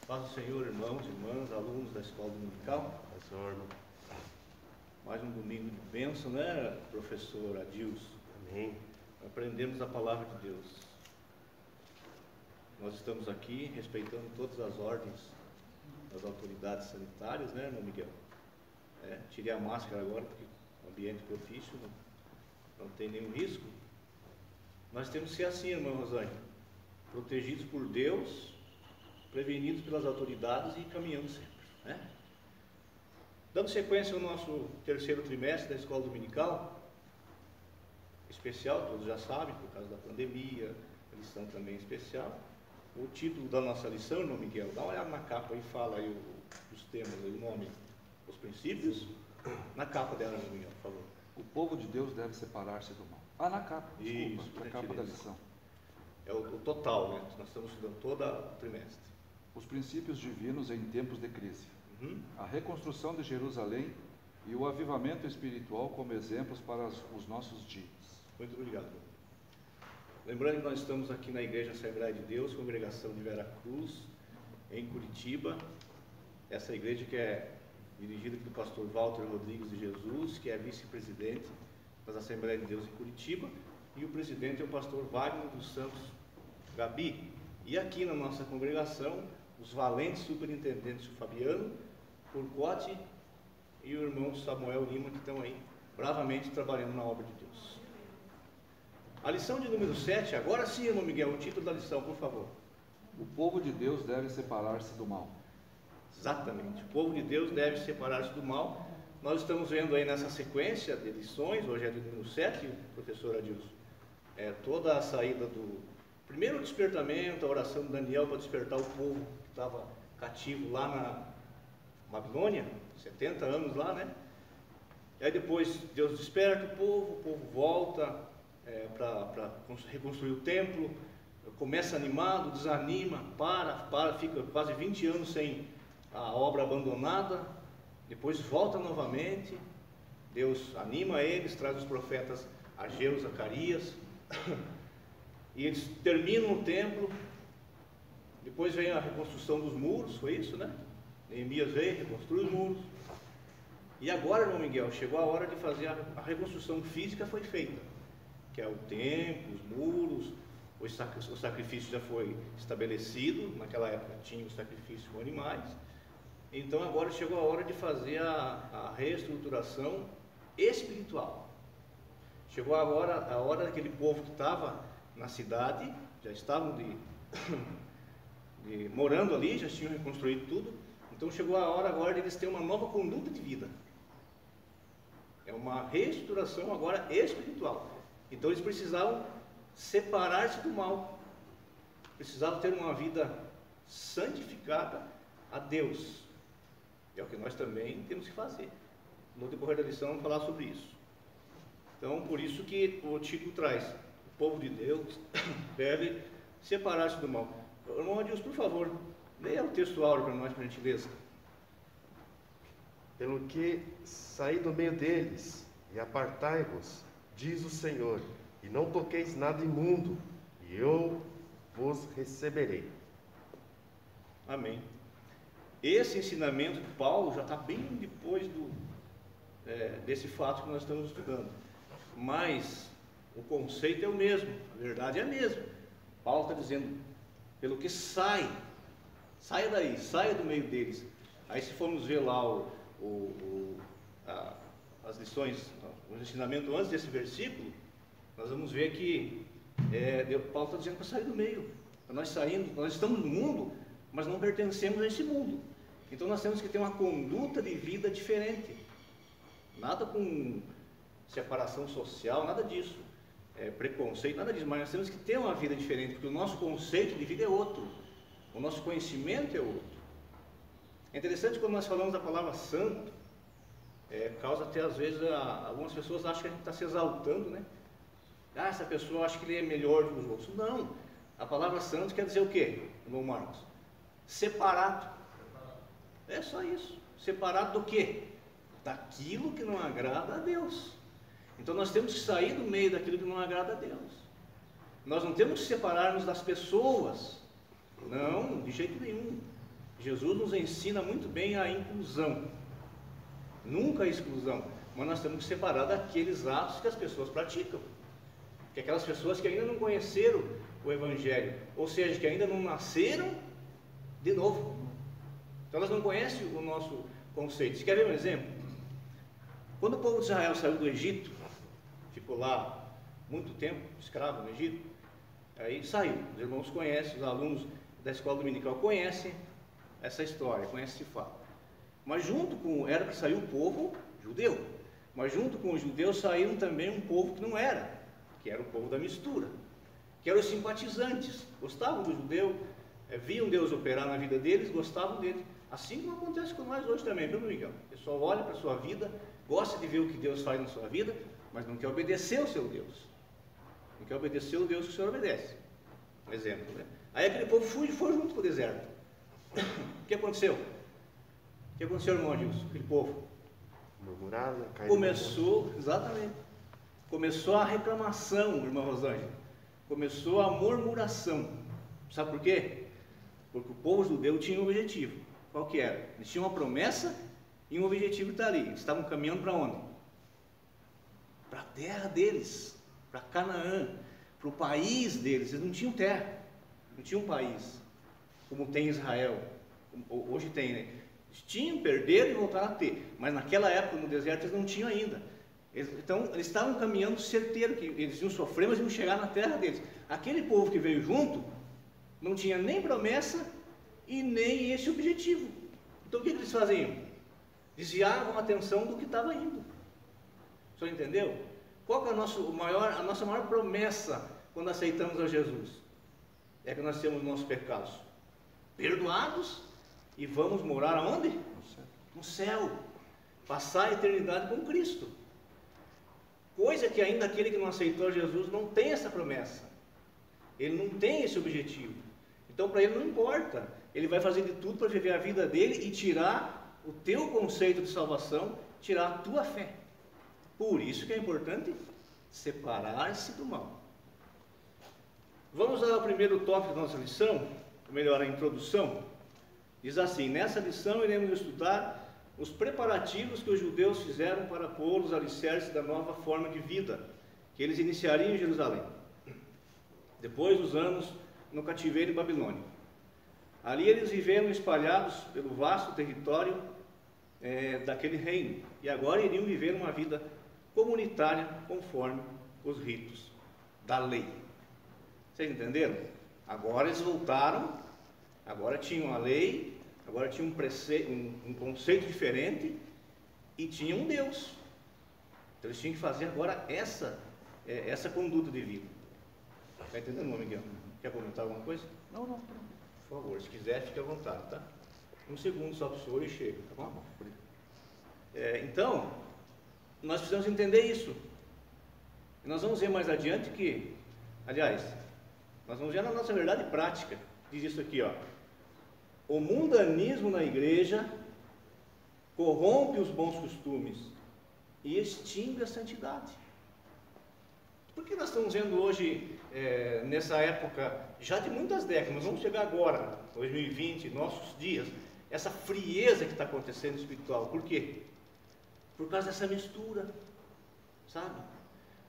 Paz do Senhor, irmãos, irmãs, alunos da escola dominical. Senhor. Mais um domingo de bênção, né, professor Adilson? Amém. Aprendemos a palavra de Deus. Nós estamos aqui respeitando todas as ordens das autoridades sanitárias, né, irmão Miguel? Tirei a máscara agora, porque o ambiente propício não tem nenhum risco. Nós temos que ser assim, irmã Rosane, protegidos por Deus, prevenidos pelas autoridades e caminhando sempre, né? Dando sequência ao nosso terceiro trimestre da escola dominical, especial, todos já sabem, por causa da pandemia, a lição também especial. O título da nossa lição, irmão Miguel, dá uma olhada na capa e fala aí os temas, aí, o nome, os princípios, na capa dela, irmão Miguel, por favor. O povo de Deus deve separar-se do mal. Na capa, desculpa, Isso, na capa da lição. É o total, né? Nós estamos estudando todo o trimestre. Os princípios divinos em tempos de crise. A reconstrução de Jerusalém e o avivamento espiritual como exemplos para os nossos dias. Muito obrigado. Lembrando que nós estamos aqui na Igreja Assembleia de Deus, congregação de Vera Cruz, em Curitiba. Essa igreja que é dirigida pelo pastor Walter Rodrigues de Jesus, que é vice-presidente das Assembleias de Deus em Curitiba, e o presidente é o pastor Wagner dos Santos Gabi. E aqui na nossa congregação, os valentes superintendentes, o Fabiano Turcotte e o irmão Samuel Lima, que estão aí bravamente trabalhando na obra de Deus. A lição de número 7, agora sim, irmão Miguel, o título da lição, por favor. O povo de Deus deve separar-se do mal. Exatamente, o povo de Deus deve separar-se do mal. Nós estamos vendo aí nessa sequência de lições, hoje é do número 7, professor Adilson, toda a saída do primeiro despertamento, a oração de Daniel para despertar o povo que estava cativo lá na Babilônia, 70 anos lá, né? E aí depois Deus desperta o povo volta para reconstruir o templo, começa animado, desanima, fica quase 20 anos sem a obra abandonada, depois volta novamente, Deus anima eles, traz os profetas Ageu, Zacarias, e eles terminam o templo. Depois vem a reconstrução dos muros, foi isso, né? Neemias veio, reconstruiu os muros. E agora, irmão Miguel, chegou a hora de fazer a reconstrução física, foi feita, que é o templo, os muros, o sacrifício já foi estabelecido, naquela época tinha o sacrifício com animais. Então agora chegou a hora de fazer a reestruturação espiritual. Chegou agora a hora daquele povo que estava na cidade, já estavam morando ali, já tinham reconstruído tudo. Então chegou a hora agora de eles terem uma nova conduta de vida. É uma reestruturação agora espiritual. Então eles precisavam separar-se do mal. Precisavam ter uma vida santificada a Deus. É o que nós também temos que fazer. No decorrer da lição vamos falar sobre isso. Então, por isso que o título traz: o povo de Deus deve separar-se do mal. Irmão Adilson, por favor, leia o texto áureo para nós, por gentileza. Pelo que saí do meio deles e apartai-vos, diz o Senhor, e não toqueis nada imundo, e eu vos receberei. Amém. Esse ensinamento de Paulo já está bem depois desse fato que nós estamos estudando, mas o conceito é o mesmo, a verdade é a mesma. Paulo está dizendo: pelo que saia daí, saia do meio deles. Aí se formos ver lá as lições, o ensinamento antes desse versículo, nós vamos ver que Paulo está dizendo para sair do meio. Nós estamos no mundo, mas não pertencemos a esse mundo. Então nós temos que ter uma conduta de vida diferente. Nada com separação social, nada disso. Preconceito, nada disso. Mas nós temos que ter uma vida diferente, porque o nosso conceito de vida é outro. O nosso conhecimento é outro. É interessante quando nós falamos da palavra santo, causa até às vezes, algumas pessoas acham que a gente está se exaltando, né? Essa pessoa acha que ele é melhor que os outros. Não. A palavra santo quer dizer o quê, irmão Marcos? Separado. É só isso. Separado do quê? Daquilo que não agrada a Deus. Então nós temos que sair do meio daquilo que não agrada a Deus. Nós não temos que separar-nos das pessoas. Não, de jeito nenhum. Jesus nos ensina muito bem a inclusão, nunca a exclusão, mas nós temos que separar daqueles atos que as pessoas praticam, que aquelas pessoas que ainda não conheceram o Evangelho, ou seja, que ainda não nasceram de novo, então elas não conhecem o nosso conceito. Você quer ver um exemplo? Quando o povo de Israel saiu do Egito, ficou lá muito tempo, escravo no Egito, aí saiu, os irmãos conhecem, os alunos da escola dominical conhecem essa história, conhecem esse fato. Mas junto com, era para sair o povo judeu, mas junto com os judeus saíram também um povo que não era, que era o povo da mistura, que eram os simpatizantes, gostavam do judeu, viam Deus operar na vida deles, gostavam dele, assim como acontece com nós hoje também, viu, Miguel? O pessoal olha para a sua vida, gosta de ver o que Deus faz na sua vida, mas não quer obedecer ao seu Deus, não quer obedecer ao Deus que o Senhor obedece. Um exemplo, né? Aí aquele povo foi junto para o deserto. O que aconteceu? O que aconteceu, irmão Adilson? Aquele povo Murmuraram, começou, exatamente, começou a reclamação, irmã Rosângela, começou a murmuração. Sabe por quê? Porque o povo judeu tinha um objetivo. Qual que era? Eles tinham uma promessa e um objetivo está ali. Eles estavam caminhando para onde? Para a terra deles, para Canaã, para o país deles. Eles não tinham terra, não tinham um país, como tem Israel, hoje tem, né? Eles tinham, perderam e voltaram a ter, mas naquela época no deserto eles não tinham ainda. Então eles estavam caminhando certeiro, que eles iam sofrer, mas iam chegar na terra deles. Aquele povo que veio junto não tinha nem promessa e nem esse objetivo. Então o que eles faziam? Desviavam a atenção do que estava indo. O senhor entendeu? Qual que é a nossa maior promessa quando aceitamos a Jesus? É que nós temos nossos pecados perdoados e vamos morar aonde? No céu. Passar a eternidade com Cristo. Coisa que ainda aquele que não aceitou Jesus não tem essa promessa. Ele não tem esse objetivo. Então para ele não importa. Ele vai fazer de tudo para viver a vida dele e tirar o teu conceito de salvação, tirar a tua fé. Por isso que é importante separar-se do mal. Vamos ao primeiro tópico da nossa lição, ou melhor, a introdução. Diz assim: nessa lição iremos estudar os preparativos que os judeus fizeram para pôr os alicerces da nova forma de vida que eles iniciariam em Jerusalém, depois dos anos no cativeiro babilônico. Ali eles viveram espalhados pelo vasto território daquele reino, e agora iriam viver uma vida comunitária conforme os ritos da lei. Vocês entenderam? Agora eles voltaram, agora tinham a lei, agora tinham um conceito diferente e tinham um Deus. Então eles tinham que fazer agora essa conduta de vida. Está entendendo, Miguel? Quer comentar alguma coisa? Não. Por favor, se quiser, fique à vontade, tá? Um segundo só para o senhor e chega, tá bom? Então, nós precisamos entender isso. E nós vamos ver mais adiante que, aliás, nós vamos ver na nossa verdade prática. Diz isso aqui, ó. O mundanismo na igreja corrompe os bons costumes e extingue a santidade. Por que nós estamos vendo hoje, nessa época, já de muitas décadas, nós vamos chegar agora, 2020, nossos dias, essa frieza que está acontecendo espiritual? Por quê? Por causa dessa mistura, sabe?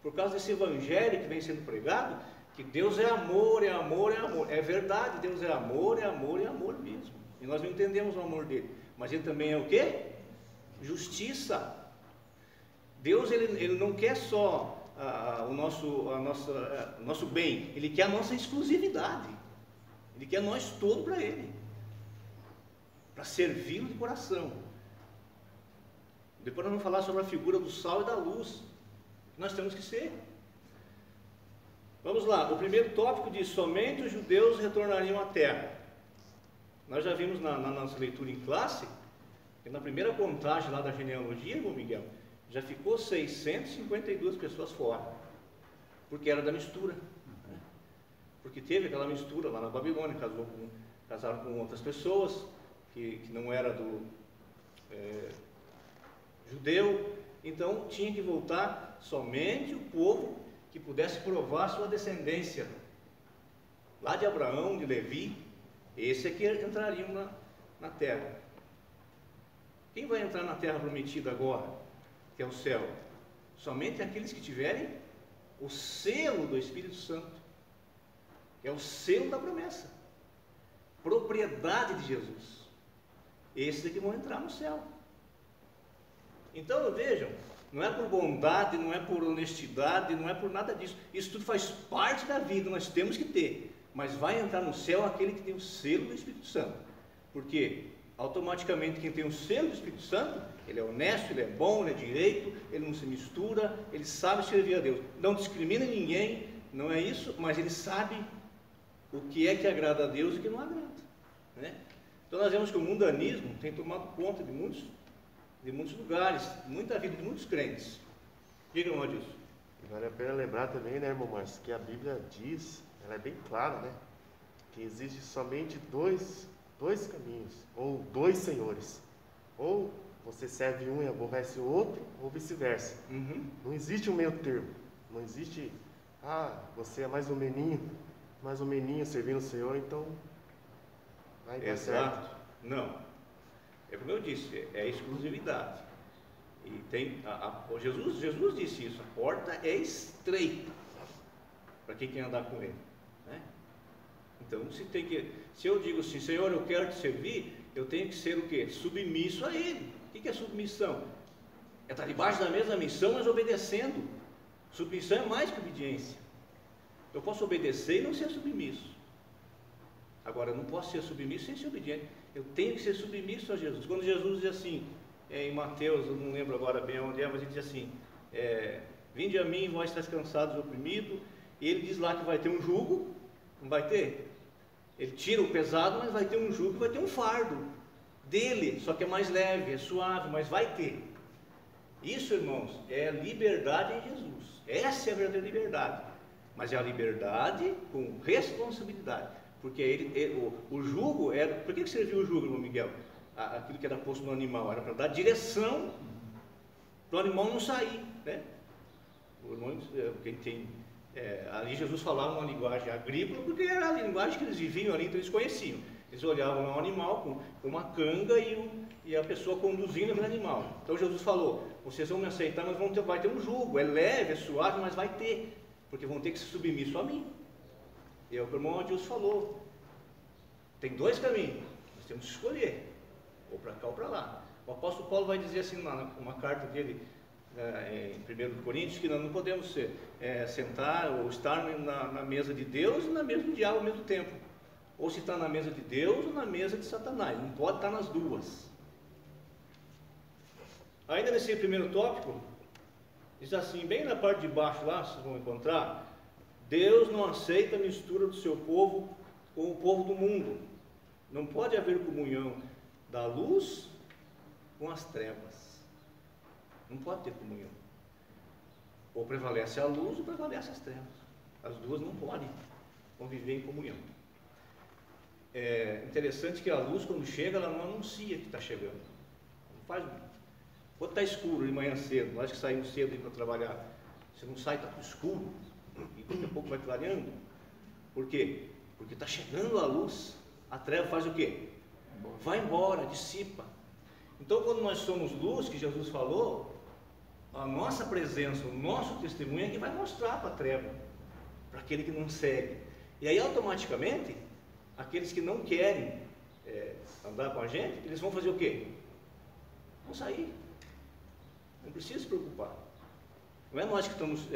Por causa desse evangelho que vem sendo pregado, que Deus é amor, é amor, é amor. É verdade, Deus é amor, é amor, é amor mesmo. E nós não entendemos o amor dele. Mas ele também é o quê? Justiça. Deus, ele não quer só o nosso bem, ele quer a nossa exclusividade. Ele quer nós todos para ele. Para servi-lo de coração. Depois nós vamos falar sobre a figura do sal e da luz. Nós temos que ser. Vamos lá, o primeiro tópico diz: somente os judeus retornariam à terra. Nós já vimos na nossa leitura em classe, que na primeira contagem lá da genealogia, irmão Miguel, já ficou 652 pessoas fora, porque era da mistura, né? Porque teve aquela mistura lá na Babilônia, casaram com outras pessoas, que não era do judeu, então tinha que voltar somente o povo que pudesse provar sua descendência, lá de Abraão, de Levi, esse é que entrariam na terra. Quem vai entrar na terra prometida agora, que é o céu? Somente aqueles que tiverem o selo do Espírito Santo, que é o selo da promessa, propriedade de Jesus. Esses é que vão entrar no céu. Então, vejam, não é por bondade, não é por honestidade, não é por nada disso. Isso tudo faz parte da vida, nós temos que ter. Mas vai entrar no céu aquele que tem o selo do Espírito Santo. Porque automaticamente quem tem o selo do Espírito Santo, ele é honesto, ele é bom, ele é direito, ele não se mistura, ele sabe servir a Deus. Não discrimina ninguém, não é isso, mas ele sabe o que é que agrada a Deus e o que não agrada, né? Então nós vemos que o mundanismo tem tomado conta de muitos lugares, muita vida de muitos crentes. Diga, irmão Adilson. Vale a pena lembrar também, né, irmão Márcio, que a Bíblia diz, ela é bem clara, né, que existe somente dois caminhos, ou dois senhores. Ou você serve um e aborrece o outro, ou vice-versa. Não existe um meio termo. Não existe, você é mais um meninho servindo o Senhor, então vai dar certo. Não. É como eu disse, é exclusividade. E tem, Jesus disse isso, a porta é estreita para quem quer andar com ele, né? Então, se eu digo assim, Senhor, eu quero te servir, eu tenho que ser o quê? Submisso a Ele. O que é submissão? É estar debaixo da mesma missão, mas obedecendo. Submissão é mais que obediência. Eu posso obedecer e não ser submisso. Agora, eu não posso ser submisso sem ser obediente. Eu tenho que ser submisso a Jesus. Quando Jesus diz assim, em Mateus, eu não lembro agora bem onde é, mas ele diz assim, vinde a mim, vós estáis cansados e oprimidos, e ele diz lá que vai ter um jugo, não vai ter? Ele tira o pesado, mas vai ter um jugo, vai ter um fardo dele, só que é mais leve, é suave, mas vai ter. Isso, irmãos, é liberdade em Jesus. Essa é a verdadeira liberdade. Mas é a liberdade com responsabilidade. Porque o jugo era... Por que serviu o jugo, irmão Miguel? Aquilo que era posto no animal, era para dar direção para o animal não sair, né? O irmão, quem tem... ali Jesus falava uma linguagem agrícola, porque era a linguagem que eles viviam ali, então eles conheciam. Eles olhavam um animal com uma canga e a pessoa conduzindo aquele animal. Então Jesus falou, vocês vão me aceitar, mas vai ter um jugo, é leve, é suave, mas vai ter, porque vão ter que se submisso a mim. E é o que o irmão Adilson falou, tem dois caminhos, nós temos que escolher, ou para cá ou para lá. O apóstolo Paulo vai dizer assim, numa carta dele, em 1 Coríntios, que nós não podemos sentar ou estar na mesa de Deus e na mesa do diabo ao mesmo tempo. Ou se está na mesa de Deus ou na mesa de Satanás. Não pode estar nas duas. Ainda nesse primeiro tópico, diz assim, bem na parte de baixo lá, vocês vão encontrar, Deus não aceita a mistura do seu povo com o povo do mundo. Não pode haver comunhão da luz com as trevas. Não pode ter comunhão. Ou prevalece a luz ou prevalece as trevas. As duas não podem conviver em comunhão. É interessante que a luz, quando chega, ela não anuncia que está chegando. Não faz. Quando está escuro de manhã cedo, nós que saímos cedo para trabalhar, você não sai, está escuro, e daqui a pouco vai clareando. Por quê? Porque está chegando a luz, a treva faz o quê? Vai embora, dissipa. Então, quando nós somos luz, que Jesus falou, a nossa presença, o nosso testemunho é que vai mostrar para a treva, para aquele que não segue. E aí, automaticamente, aqueles que não querem andar com a gente, eles vão fazer o quê? Vão sair. Não precisa se preocupar. Não é nós que estamos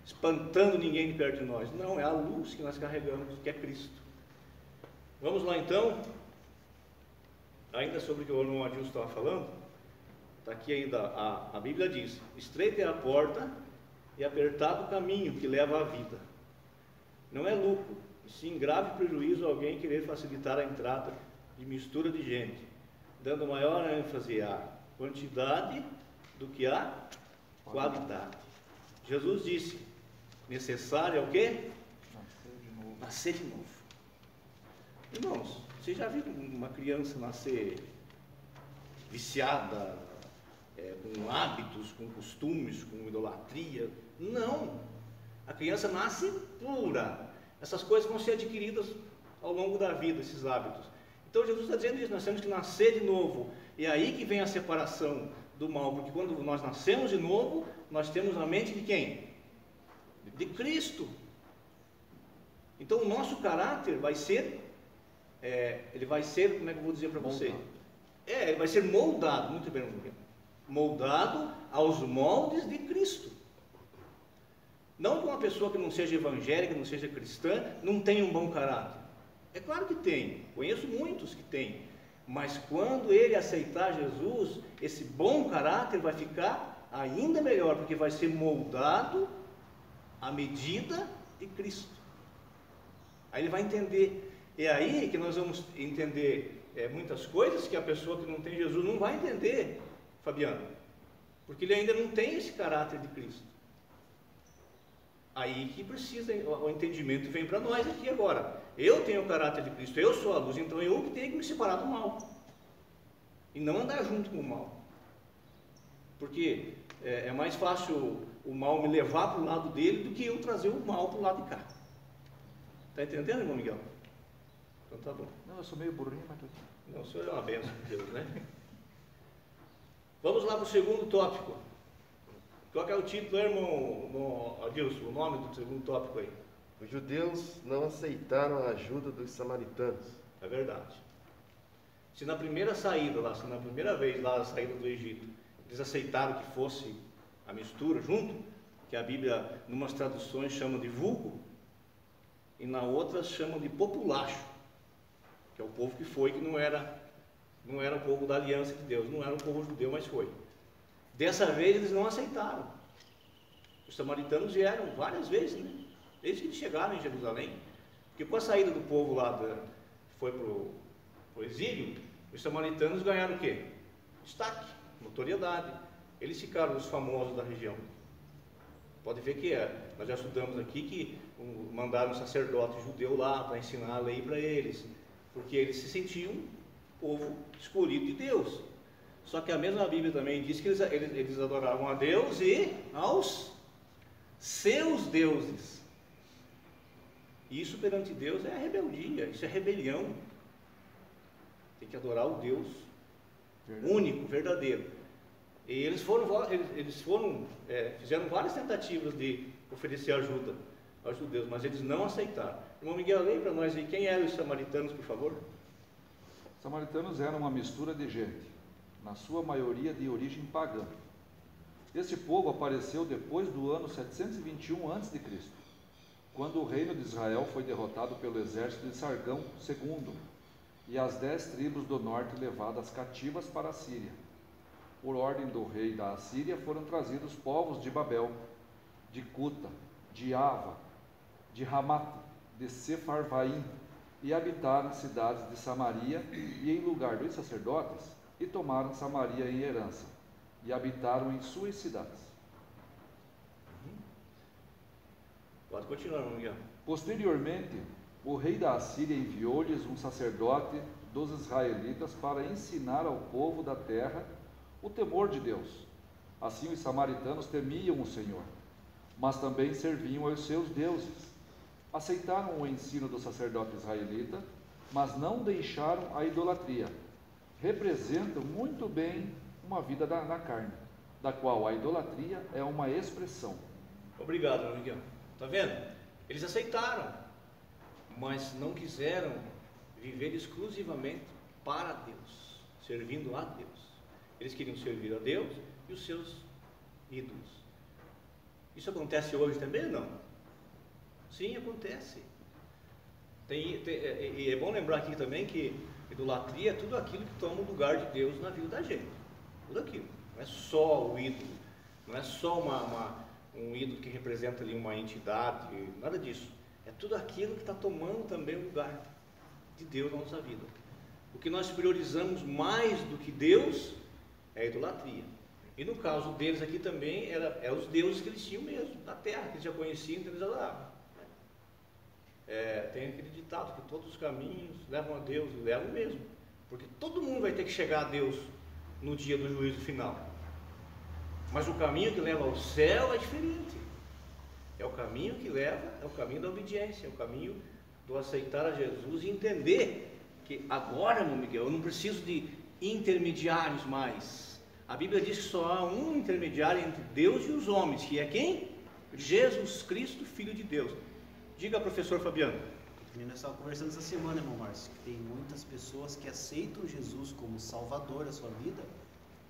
espantando ninguém de perto de nós. Não, é a luz que nós carregamos, que é Cristo. Vamos lá então. Ainda sobre o que o irmão Adilson estava falando, está aqui ainda, a Bíblia diz, estreita é a porta e apertado o caminho que leva à vida. Não é lucro, e sim grave prejuízo alguém querer facilitar a entrada de mistura de gente, dando maior ênfase à quantidade do que à qualidade. Jesus disse, necessário é o quê? Nascer de novo. Irmãos, você já viu uma criança nascer viciada, com hábitos, com costumes, com idolatria? Não. A criança nasce pura. Essas coisas vão ser adquiridas ao longo da vida, esses hábitos. Então Jesus está dizendo isso, nós temos que nascer de novo. E é aí que vem a separação do mal, porque quando nós nascemos de novo, nós temos a mente de quem? De Cristo. Então o nosso caráter vai ser, ele vai ser, como é que eu vou dizer para você? Ele vai ser moldado, muito bem, moldado aos moldes de Cristo. Não que uma pessoa que não seja evangélica, não seja cristã, não tenha um bom caráter. É claro que tem, conheço muitos que têm, mas quando ele aceitar Jesus, esse bom caráter vai ficar ainda melhor, porque vai ser moldado à medida de Cristo. Aí ele vai entender. É aí que nós vamos entender muitas coisas que a pessoa que não tem Jesus não vai entender, Fabiano, porque ele ainda não tem esse caráter de Cristo. Aí que precisa, o entendimento vem para nós aqui agora. Eu tenho o caráter de Cristo, eu sou a luz, então eu que tenho que me separar do mal. E não andar junto com o mal. Porque é mais fácil o mal me levar para o lado dele do que eu trazer o mal para o lado de cá. Está entendendo, irmão Miguel? Então tá bom. Não, eu sou meio burrinho, mas tudo. Não, o senhor é uma bênção de Deus, né? Vamos lá para o segundo tópico. Qual que é o título, irmão Adilson? O nome do segundo tópico aí? Os judeus não aceitaram a ajuda dos samaritanos. É verdade. Se na primeira saída lá, se na primeira vez lá, a saída do Egito, eles aceitaram que fosse a mistura junto, que a Bíblia, em umas traduções, chama de vulgo, e na outras chama de populacho, que é o povo que foi, que não era o povo da aliança de Deus, não era o povo judeu, mas foi. Dessa vez eles não aceitaram. Os samaritanos vieram várias vezes, né? Desde que eles chegaram em Jerusalém. Porque com a saída do povo lá, foi para o exílio, os samaritanos ganharam o quê? Destaque, notoriedade. Eles ficaram os famosos da região. Pode ver que nós já estudamos aqui que mandaram um sacerdote judeu lá para ensinar a lei para eles. Porque eles se sentiam povo escolhido de Deus. Só que a mesma Bíblia também diz que eles adoravam a Deus e aos seus deuses. Isso perante Deus é rebeldia, isso é rebelião. Tem que adorar o Deus único, verdadeiro. E eles fizeram várias tentativas de oferecer ajuda aos judeus, mas eles não aceitaram. Irmão Miguel, leia para nós aí, quem eram os samaritanos, por favor? Os samaritanos eram uma mistura de gente, na sua maioria de origem pagã. Este povo apareceu depois do ano 721 a.C., quando o reino de Israel foi derrotado pelo exército de Sargão II e as 10 tribos do norte levadas cativas para a Síria. Por ordem do rei da Assíria foram trazidos povos de Babel, de Cuta, de Ava, de Ramat, de Sefarvaim, e habitaram as cidades de Samaria e em lugar dos sacerdotes, e tomaram Samaria em herança, e habitaram em suas cidades. Pode continuar, Miguel. Posteriormente, o rei da Assíria enviou-lhes um sacerdote dos israelitas para ensinar ao povo da terra o temor de Deus. Assim os samaritanos temiam o Senhor, mas também serviam aos seus deuses. Aceitaram o ensino do sacerdote israelita, mas não deixaram a idolatria. Representam muito bem uma vida na carne, da qual a idolatria é uma expressão. Obrigado, Miguel. Está vendo? Eles aceitaram, mas não quiseram viver exclusivamente para Deus, servindo a Deus. Eles queriam servir a Deus e os seus ídolos. Isso acontece hoje também ou não? Sim, acontece. E é bom lembrar aqui também que idolatria é tudo aquilo que toma o lugar de Deus na vida da gente. Tudo aquilo. Não é só o ídolo, não é só um ídolo que representa ali uma entidade, nada disso. É tudo aquilo que está tomando também o lugar de Deus na nossa vida. O que nós priorizamos mais do que Deus é a idolatria. E no caso deles aqui também, é os deuses que eles tinham mesmo, da terra, que eles já conheciam, então eles adoravam. Tem aquele ditado que todos os caminhos levam a Deus, e levam mesmo. Porque todo mundo vai ter que chegar a Deus no dia do juízo final. Mas o caminho que leva ao céu é diferente. É o caminho que leva, é o caminho da obediência, é o caminho do aceitar a Jesus e entender que agora, meu Miguel, eu não preciso de intermediários mais. A Bíblia diz que só há um intermediário entre Deus e os homens, que é quem? Jesus Cristo, Filho de Deus. Diga, professor Fabiano. Nós estávamos conversando essa semana, irmão Márcio, que tem muitas pessoas que aceitam Jesus como Salvador da sua vida,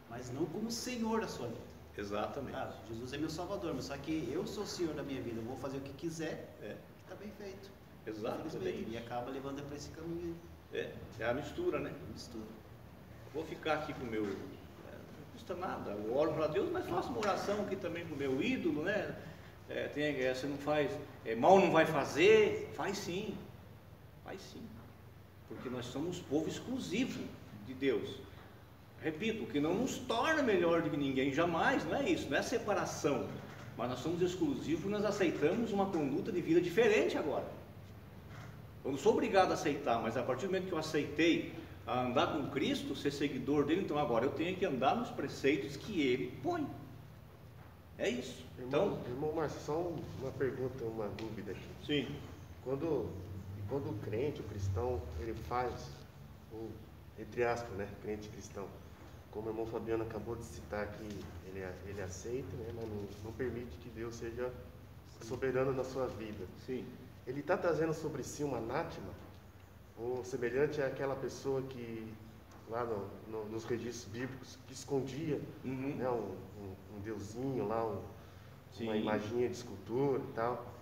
mas não como Senhor da sua vida. Exatamente. Ah, Jesus é meu Salvador, mas só que eu sou o Senhor da minha vida, eu vou fazer o que quiser, está bem feito. Exatamente. E acaba levando para esse caminho. É a mistura, né? Mistura. Vou ficar aqui com o meu... não custa nada, eu oro para Deus, mas faço uma oração aqui também com o meu ídolo, né? Você não faz... mal não vai fazer? Faz sim. Faz sim. Porque nós somos povo exclusivo de Deus. Repito, o que não nos torna melhor do que ninguém, jamais, não é isso, não é separação. Mas nós somos exclusivos e nós aceitamos uma conduta de vida diferente agora. Eu não sou obrigado a aceitar, mas a partir do momento que eu aceitei a andar com Cristo, ser seguidor dele, então agora eu tenho que andar nos preceitos que ele põe. É isso. Então, irmão Márcio, só uma pergunta, uma dúvida aqui. sim. Quando o crente, o cristão, ele faz, entre aspas, né, crente cristão, como o irmão Fabiano acabou de citar que ele aceita, né, mas não permite que Deus seja soberano na sua vida. Sim. Ele está trazendo sobre si uma anátema, ou semelhante àquela pessoa que, lá nos registros bíblicos, que escondia né, um deusinho lá, uma imaginha de escultura e tal,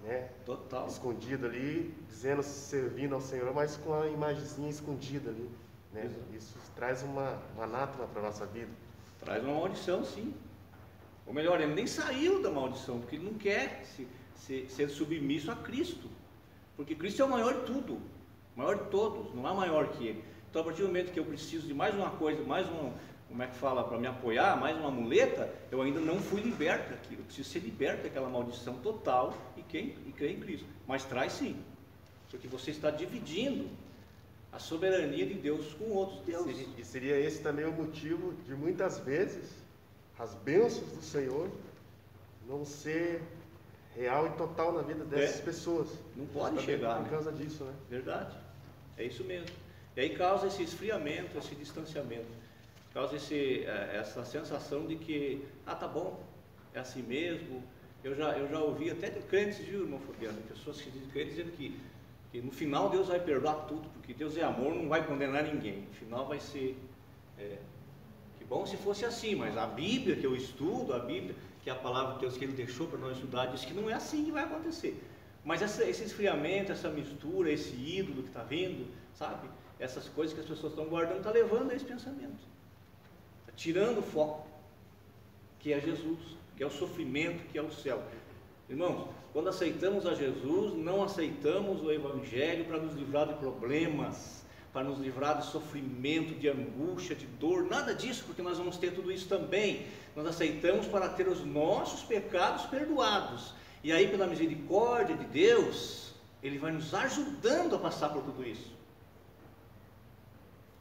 né? Total. Escondido ali, dizendo, servindo ao Senhor, mas com a imagenzinha escondida ali, né? Isso traz uma anátema para a nossa vida. Traz uma maldição, sim. Ou melhor, ele nem saiu da maldição, porque ele não quer ser submisso a Cristo. Porque Cristo é o maior de tudo, o maior de todos, não há maior que ele. Então, a partir do momento que eu preciso de mais uma coisa, mais como é que fala, para me apoiar, mais uma muleta, eu ainda não fui liberto daquilo. Eu preciso ser liberto daquela maldição total e crer em Cristo. Mas traz sim, porque você está dividindo a soberania de Deus com outros deuses. E seria esse também o motivo de muitas vezes as bênçãos do Senhor não ser real e total na vida dessas pessoas. Não pode chegar. Por causa disso, né? Verdade. É isso mesmo. E aí causa esse esfriamento, esse distanciamento. Causa essa sensação de que, tá bom, é assim mesmo. Eu já ouvi até de crentes, viu, irmão Fabiano? Pessoas que dizem crentes dizendo que no final Deus vai perdoar tudo, porque Deus é amor, não vai condenar ninguém. No final vai ser... que bom se fosse assim, mas a Bíblia que eu estudo, a Bíblia, que é a palavra de Deus que Ele deixou para nós estudar, diz que não é assim que vai acontecer. Mas esse esfriamento, essa mistura, esse ídolo que está vindo, sabe? Essas coisas que as pessoas estão guardando, está levando a esse pensamento. Está tirando o foco, que é Jesus, que é o sofrimento, que é o céu. Irmãos, quando aceitamos a Jesus, não aceitamos o Evangelho para nos livrar de problemas, para nos livrar de sofrimento, de angústia, de dor, nada disso, porque nós vamos ter tudo isso também. Nós aceitamos para ter os nossos pecados perdoados. E aí, pela misericórdia de Deus, Ele vai nos ajudando a passar por tudo isso.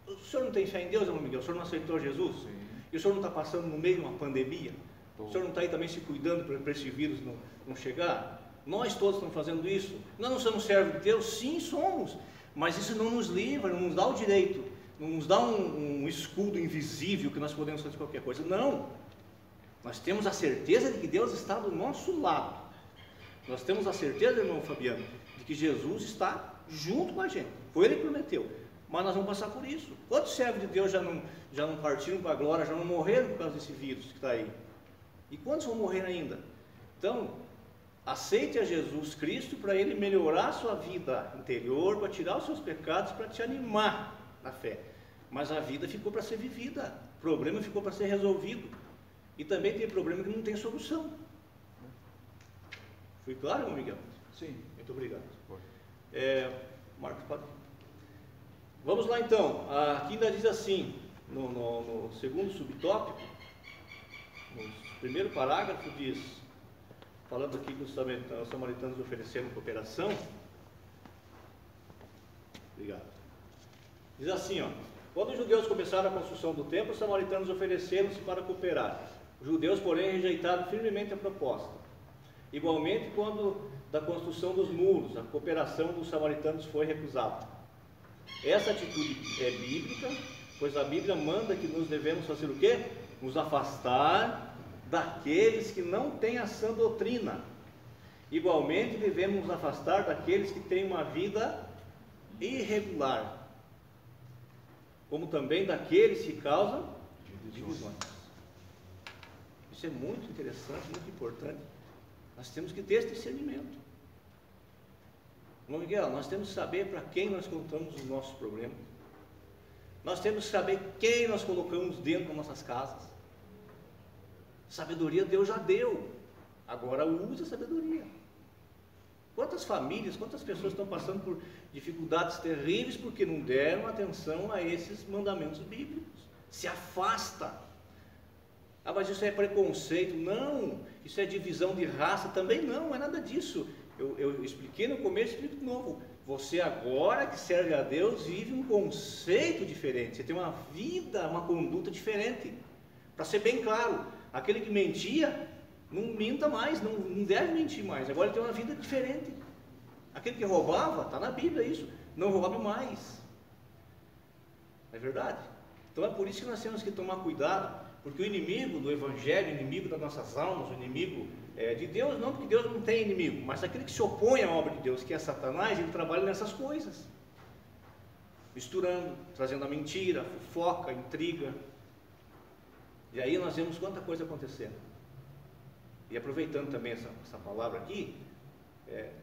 O senhor não tem fé em Deus, irmão Miguel? O senhor não aceitou Jesus? Sim. E o senhor não está passando no meio de uma pandemia? O senhor não está aí também se cuidando para esse vírus não chegar? Nós todos estamos fazendo isso. Nós não somos servos de Deus? Sim, somos. Mas isso não nos livra, não nos dá o direito, não nos dá um escudo invisível que nós podemos fazer qualquer coisa. Não. Nós temos a certeza de que Deus está do nosso lado. Nós temos a certeza, irmão Fabiano, de que Jesus está junto com a gente. Foi Ele que prometeu. Mas nós vamos passar por isso. Quantos servos de Deus já não partiram para a glória, já não morreram por causa desse vírus que está aí? E quantos vão morrer ainda? Então, aceite a Jesus Cristo para Ele melhorar a sua vida interior, para tirar os seus pecados, para te animar na fé. Mas a vida ficou para ser vivida, o problema ficou para ser resolvido. E também tem problema que não tem solução. Fui claro, irmão Miguel? Sim. Muito obrigado. Marcos, pode. Vamos lá então. Aqui ainda diz assim, no segundo subtópico, no primeiro parágrafo diz, falando aqui que os samaritanos ofereceram cooperação. Obrigado. Diz assim, quando os judeus começaram a construção do templo, os samaritanos ofereceram-se para cooperar. Os judeus, porém, rejeitaram firmemente a proposta. Igualmente, quando da construção dos muros, a cooperação dos samaritanos foi recusada. Essa atitude é bíblica, pois a Bíblia manda que nos devemos fazer o quê? Nos afastar daqueles que não têm a sã doutrina. Igualmente devemos nos afastar daqueles que têm uma vida irregular, como também daqueles que causam divisões. Isso é muito interessante, muito importante. Nós temos que ter esse discernimento. Irmão Miguel, nós temos que saber para quem nós contamos os nossos problemas. Nós temos que saber quem nós colocamos dentro das nossas casas. Sabedoria Deus já deu. Agora use a sabedoria. Quantas famílias, quantas pessoas estão passando por dificuldades terríveis porque não deram atenção a esses mandamentos bíblicos? Se afasta. Ah, mas isso é preconceito. Não, isso é divisão de raça. Também não é nada disso. Eu expliquei no começo, explico de novo. Você agora que serve a Deus vive um conceito diferente. Você tem uma vida, uma conduta diferente. Para ser bem claro, aquele que mentia, não minta mais, não deve mentir mais. Agora ele tem uma vida diferente. Aquele que roubava, está na Bíblia isso, não roube mais. É verdade? Então é por isso que nós temos que tomar cuidado, porque o inimigo do Evangelho, o inimigo das nossas almas, o inimigo de Deus, não, porque Deus não tem inimigo, mas aquele que se opõe à obra de Deus, que é Satanás, ele trabalha nessas coisas, misturando, trazendo a mentira, a fofoca, a intriga. E aí nós vemos quanta coisa acontecendo. E aproveitando também essa palavra aqui,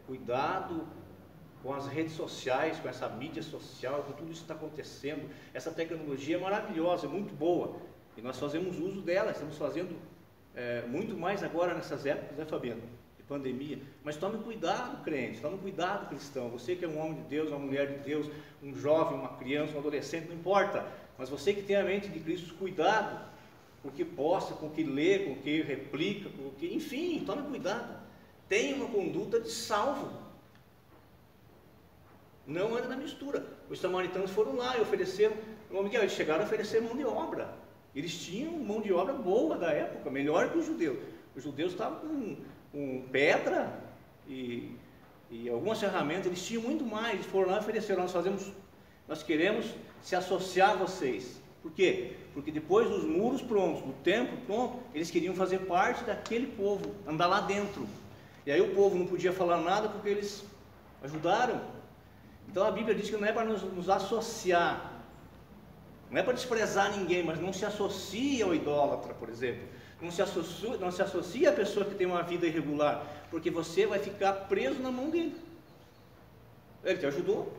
cuidado com as redes sociais, com essa mídia social, com tudo isso que está acontecendo. Essa tecnologia é maravilhosa, é muito boa, e nós fazemos uso dela, estamos fazendo muito mais agora nessas épocas, né, Fabiano, de pandemia. Mas tome cuidado, crente, tome cuidado, cristão. Você que é um homem de Deus, uma mulher de Deus, um jovem, uma criança, um adolescente, não importa, mas você que tem a mente de Cristo, cuidado com o que posta, com o que lê, com o que replica, com o que, enfim, tome cuidado. Tenha uma conduta de salvo. Não anda na mistura. Os samaritanos foram lá e ofereceram, eles chegaram a oferecer mão de obra. Eles tinham mão de obra boa da época, melhor que os judeus. Os judeus estavam com pedra e algumas ferramentas, eles tinham muito mais. Eles foram lá e ofereceram, nós queremos se associar a vocês. Por quê? Porque depois dos muros prontos, do templo pronto, eles queriam fazer parte daquele povo, andar lá dentro. E aí o povo não podia falar nada porque eles ajudaram. Então a Bíblia diz que não é para nos associar, não é para desprezar ninguém, mas não se associa ao idólatra, por exemplo. Não se associa à pessoa que tem uma vida irregular, porque você vai ficar preso na mão dele. Ele te ajudou,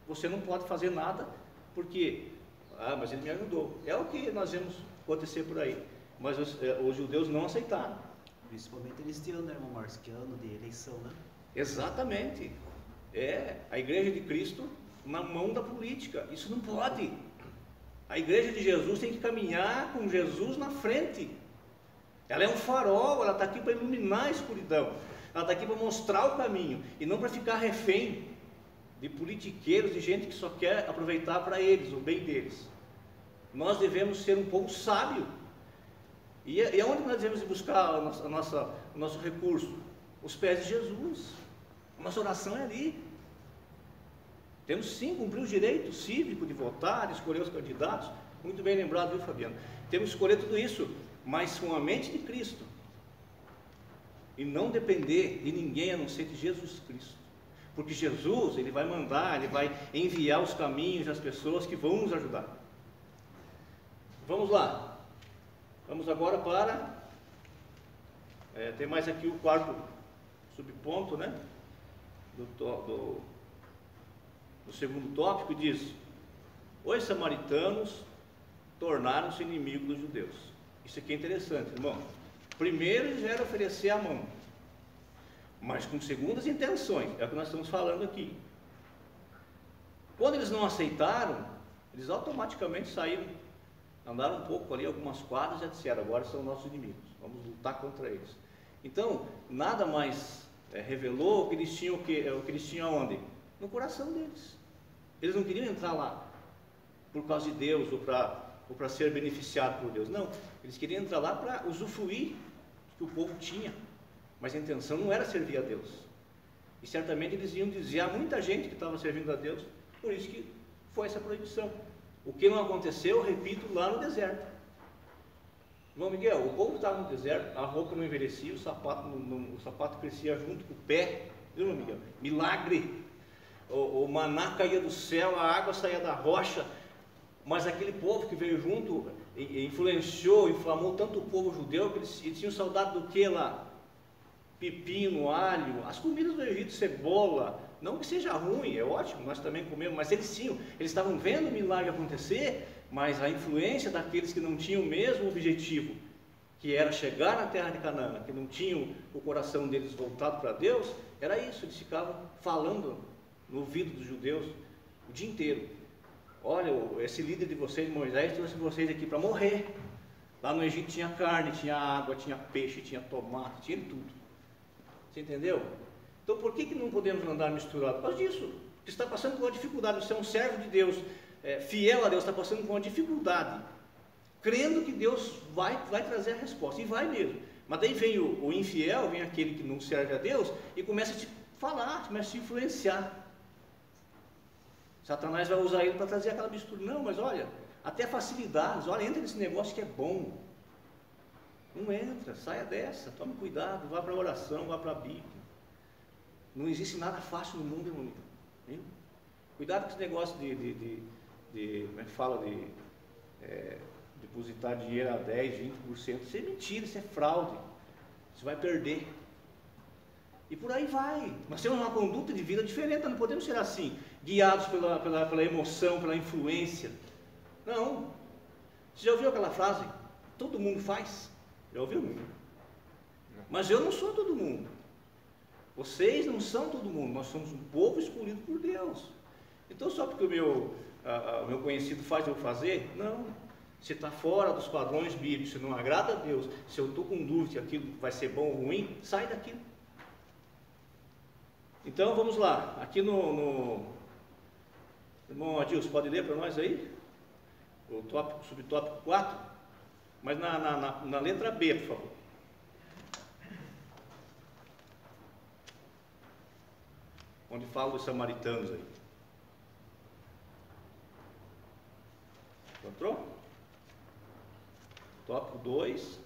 você não pode fazer nada, porque, mas ele me ajudou. É o que nós vemos acontecer por aí. Mas os judeus não aceitaram. Principalmente neste ano, né, irmão Márcio, que é ano de eleição, né? Exatamente. A igreja de Cristo na mão da política. Isso não pode. A igreja de Jesus tem que caminhar com Jesus na frente. Ela é um farol, ela está aqui para iluminar a escuridão. Ela está aqui para mostrar o caminho e não para ficar refém de politiqueiros, de gente que só quer aproveitar para eles, o bem deles. Nós devemos ser um povo sábio. E aonde nós devemos buscar o nosso recurso? Os pés de Jesus. A nossa oração é ali. Temos sim cumprir o direito cívico de votar, de escolher os candidatos. Muito bem lembrado, viu, Fabiano? Temos que escolher tudo isso, mas com a mente de Cristo. E não depender de ninguém a não ser de Jesus Cristo. Porque Jesus, Ele vai mandar, Ele vai enviar os caminhos das pessoas que vão nos ajudar. Vamos lá. Vamos agora para... tem mais aqui o quarto subponto, né? Do segundo tópico, diz: os samaritanos tornaram-se inimigos dos judeus. Isso aqui é interessante, irmão. Primeiro eles vieram oferecer a mão, mas com segundas intenções, é o que nós estamos falando aqui. Quando eles não aceitaram, eles automaticamente saíram, andaram um pouco ali, algumas quadras, e já disseram: agora são nossos inimigos, vamos lutar contra eles. Então, nada mais revelou o que eles tinham, o que eles tinham aonde? No coração deles. Eles não queriam entrar lá por causa de Deus ou para ser beneficiado por Deus. Não, eles queriam entrar lá para usufruir do que o povo tinha, mas a intenção não era servir a Deus. E certamente eles iam desviar muita gente que estava servindo a Deus, por isso que foi essa proibição. O que não aconteceu, repito, lá no deserto. Irmão Miguel, o povo estava no deserto, a roupa não envelhecia, o sapato crescia junto com o pé, viu, irmão Miguel? Milagre. O maná caía do céu, a água saía da rocha, mas aquele povo que veio junto influenciou, inflamou tanto o povo judeu que eles tinham saudade do que lá? Pepino, alho, as comidas do Egito, cebola. Não que seja ruim, é ótimo, nós também comemos, mas eles estavam vendo o milagre acontecer, mas a influência daqueles que não tinham o mesmo objetivo, que era chegar na terra de Canaã, que não tinham o coração deles voltado para Deus, era isso, eles ficavam falando no ouvido dos judeus o dia inteiro. Olha, esse líder de vocês, Moisés, trouxe vocês aqui para morrer. Lá no Egito tinha carne, tinha água, tinha peixe, tinha tomate, tinha tudo. Você entendeu? Então por que não podemos andar misturado? Por causa disso. Você está passando por uma dificuldade, você é um servo de Deus, fiel a Deus, está passando por uma dificuldade, crendo que Deus vai trazer a resposta, e vai mesmo. Mas daí vem o infiel, vem aquele que não serve a Deus, e começa a te falar, começa a te influenciar. Satanás vai usar ele para trazer aquela mistura. Não, mas olha, até facilidades, olha, entra nesse negócio que é bom. Não entra, saia dessa, tome cuidado, vá para a oração, vá para a Bíblia. Não existe nada fácil no mundo, irmão. Viu? Cuidado com esse negócio de como é que fala, depositar dinheiro a 10, 20%. Isso é mentira, isso é fraude. Você vai perder. E por aí vai. Nós temos uma conduta de vida diferente, não podemos ser assim, guiados pela emoção, pela influência. Não. Você já ouviu aquela frase? Todo mundo faz. Já ouviu? Mas eu não sou todo mundo. Vocês não são todo mundo. Nós somos um povo escolhido por Deus. Então só porque o meu conhecido faz eu fazer? Não. Se está fora dos padrões bíblicos, se não agrada a Deus, se eu estou com dúvida se aquilo vai ser bom ou ruim, sai daquilo. Então vamos lá, aqui no irmão Adilson, pode ler para nós aí? O subtópico 4, mas na letra B, por favor. Onde fala dos samaritanos aí. Encontrou? Tópico 2.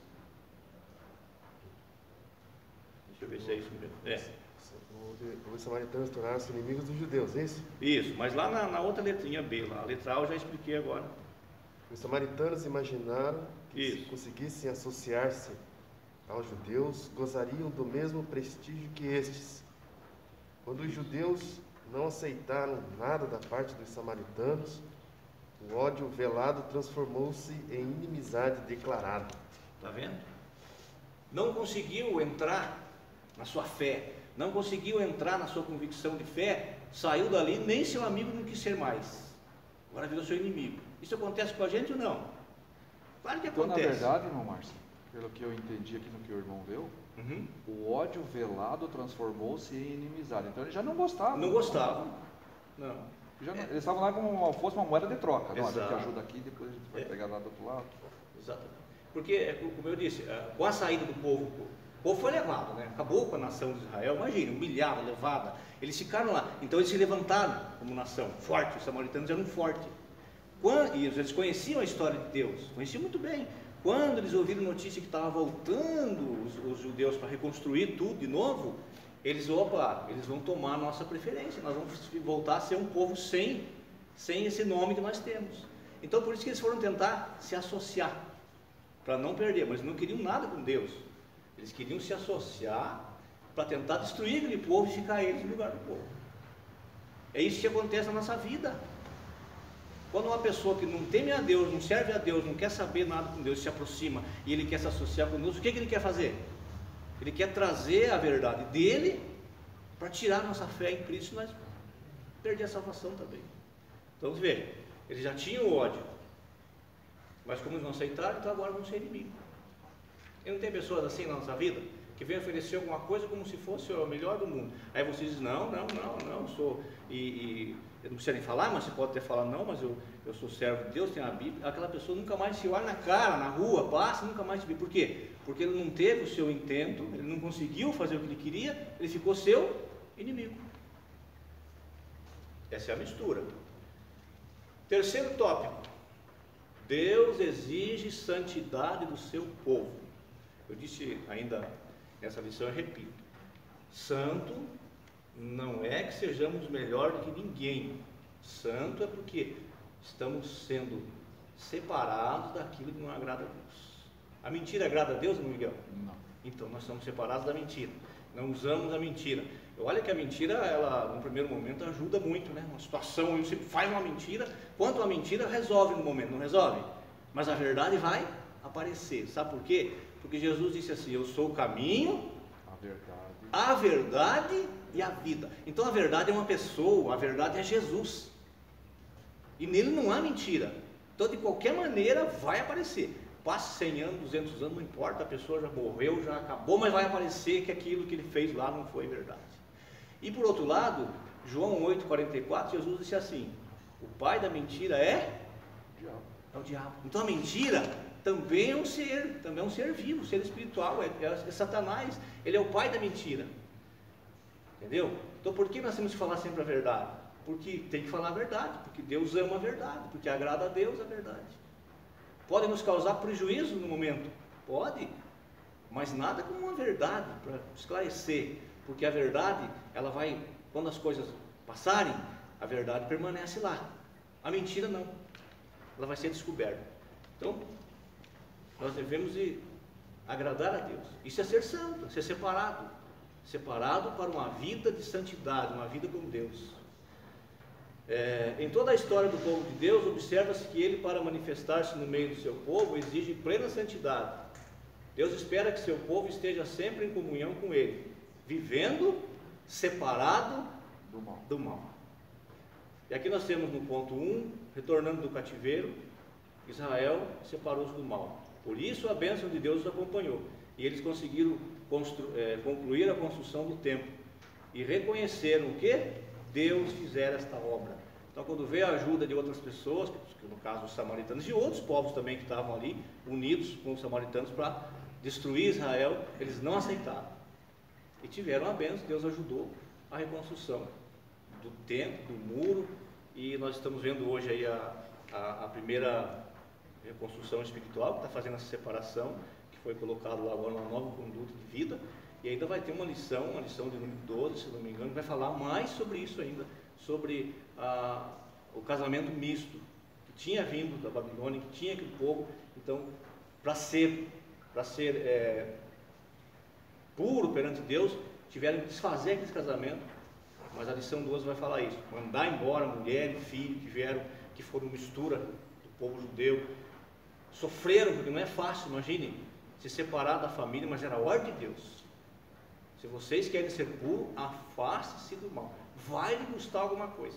Deixa eu ver se é isso mesmo. Os samaritanos tornaram-se inimigos dos judeus, é isso? Isso, mas lá na outra letrinha B, lá, a letra A eu já expliquei agora. Os samaritanos imaginaram que isso, se conseguissem associar-se aos judeus, gozariam do mesmo prestígio que estes. Quando os judeus não aceitaram nada da parte dos samaritanos, o ódio velado transformou-se em inimizade declarada. Está vendo? Não conseguiu entrar na sua fé, não conseguiu entrar na sua convicção de fé, saiu dali, nem seu amigo não quis ser mais. Agora virou seu inimigo. Isso acontece com a gente ou não? Claro que acontece. Então, na verdade, irmão Márcio, pelo que eu entendi aqui no que o irmão leu, o ódio velado transformou-se em inimizade. Então eles já não gostavam. Não gostavam. Não. Eles estavam lá como se fosse uma moeda de troca. Não, a gente Exato. ajuda aqui, depois a gente vai pegar lá do outro lado. Exatamente. Porque, como eu disse, com a saída do povo, o povo foi levado, né? Acabou com a nação de Israel, imagina, humilhada, levada. Eles ficaram lá, então eles se levantaram como nação, forte, os samaritanos eram fortes. E eles conheciam a história de Deus, conheciam muito bem. Quando eles ouviram notícia que estava voltando os judeus para reconstruir tudo de novo, eles vão tomar a nossa preferência, nós vamos voltar a ser um povo sem esse nome que nós temos. Então por isso que eles foram tentar se associar, para não perder, mas não queriam nada com Deus. Eles queriam se associar para tentar destruir aquele povo e ficar eles no lugar do povo. É isso que acontece na nossa vida. Quando uma pessoa que não teme a Deus, não serve a Deus, não quer saber nada com Deus, se aproxima e ele quer se associar conosco, o que ele quer fazer? Ele quer trazer a verdade dele para tirar a nossa fé em Cristo e nós perder a salvação também. Então, veja, eles já tinham ódio, mas como eles não aceitaram, então agora vão ser inimigos. E não tem pessoas assim na nossa vida, que vem oferecer alguma coisa como se fosse o melhor do mundo. Aí você diz, não, sou... Eu não precisa nem falar, mas você pode até falar, não, mas eu sou servo de Deus, tenho a Bíblia. Aquela pessoa nunca mais se olha na cara, na rua, passa, nunca mais se vê. Por quê? Porque ele não teve o seu intento, ele não conseguiu fazer o que ele queria, ele ficou seu inimigo. Essa é a mistura. Terceiro tópico. Deus exige santidade do seu povo. Eu disse ainda nessa lição, eu repito. Santo não é que sejamos melhor do que ninguém. Santo é porque estamos sendo separados daquilo que não agrada a Deus. A mentira agrada a Deus, Miguel? Não. Então nós somos separados da mentira. Não usamos a mentira. Olha que a mentira, ela no primeiro momento ajuda muito, né? Uma situação onde você faz uma mentira, quanto a mentira resolve no momento, não resolve? Mas a verdade vai aparecer. Sabe por quê? Porque Jesus disse assim: eu sou o caminho, a verdade e a vida. Então a verdade é uma pessoa, a verdade é Jesus. E nele não há mentira. Então de qualquer maneira vai aparecer. Passe 100 anos, 200 anos, não importa, a pessoa já morreu, já acabou, mas vai aparecer que aquilo que ele fez lá não foi verdade. E por outro lado, João 8,44, Jesus disse assim: o pai da mentira é o diabo. Então a mentira também é um ser vivo, um ser espiritual, é Satanás, ele é o pai da mentira. Entendeu? Então por que nós temos que falar sempre a verdade? Porque tem que falar a verdade, porque Deus ama a verdade, porque agrada a Deus a verdade. Pode nos causar prejuízo no momento? Pode, mas nada como uma verdade para esclarecer, porque a verdade, ela vai, quando as coisas passarem, a verdade permanece lá, a mentira não, ela vai ser descoberta. Então, nós devemos agradar a Deus, isso é ser santo, ser separado para uma vida de santidade, uma vida com Deus. Em toda a história do povo de Deus, observa-se que ele, para manifestar-se no meio do seu povo, exige plena santidade. Deus espera que seu povo esteja sempre em comunhão com ele, vivendo separado do mal. E aqui nós temos no ponto 1, retornando do cativeiro, Israel separou-se do mal. Por isso a bênção de Deus os acompanhou, e eles conseguiram concluir a construção do templo, e reconheceram o que? Deus fizera esta obra. Então quando veio a ajuda de outras pessoas, que no caso os samaritanos e outros povos também que estavam ali, unidos com os samaritanos para destruir Israel, eles não aceitaram. E tiveram a bênção, Deus ajudou a reconstrução do templo, do muro, e nós estamos vendo hoje aí a primeira reconstrução espiritual, que está fazendo essa separação, que foi colocado lá agora uma nova conduta de vida. E ainda vai ter uma lição de número 12, se não me engano, que vai falar mais sobre isso ainda, sobre o casamento misto, que tinha vindo da Babilônia, que tinha aquele povo. Então, para ser puro perante Deus, tiveram que desfazer aquele casamento, mas a lição 12 vai falar isso, mandar embora mulher e filho que foram mistura do povo judeu, sofreram, porque não é fácil, imagine, se separar da família, mas era a ordem de Deus. Se vocês querem ser puros, afaste-se do mal. Vai lhe custar alguma coisa.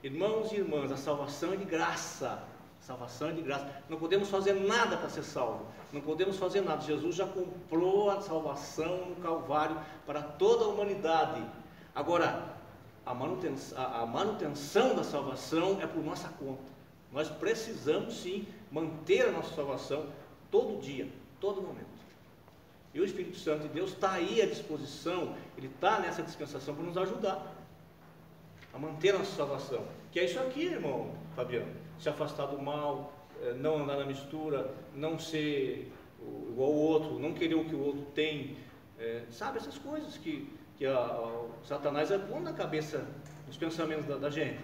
Irmãos e irmãs, a salvação é de graça. Salvação é de graça. Não podemos fazer nada para ser salvo. Não podemos fazer nada. Jesus já comprou a salvação no Calvário para toda a humanidade. Agora, a manutenção da salvação é por nossa conta. Nós precisamos sim manter a nossa salvação todo dia, todo momento. E o Espírito Santo de Deus está aí à disposição, ele está nessa dispensação para nos ajudar a manter a nossa salvação. Que é isso aqui, irmão Fabiano: se afastar do mal, não andar na mistura, não ser igual ao outro, não querer o que o outro tem, sabe, essas coisas que o Satanás é bom na cabeça, nos pensamentos da gente.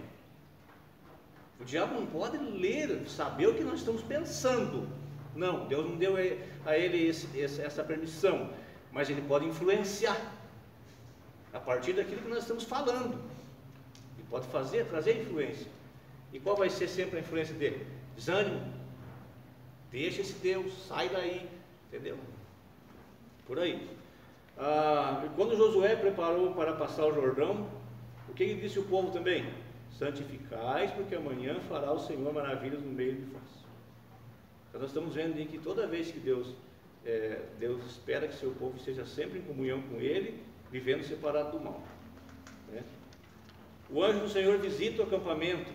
O diabo não pode ler, saber o que nós estamos pensando. Não, Deus não deu a ele essa permissão, mas ele pode influenciar a partir daquilo que nós estamos falando. Ele pode trazer influência. E qual vai ser sempre a influência dele? Desânimo. Deixa esse Deus, sai daí, entendeu? Por aí. Quando Josué preparou para passar o Jordão, o que ele disse ao povo também? Santificais, porque amanhã fará o Senhor maravilhas no meio de vós. Então nós estamos vendo que toda vez que Deus espera que seu povo esteja sempre em comunhão com Ele, vivendo separado do mal, né? O anjo do Senhor visita o acampamento.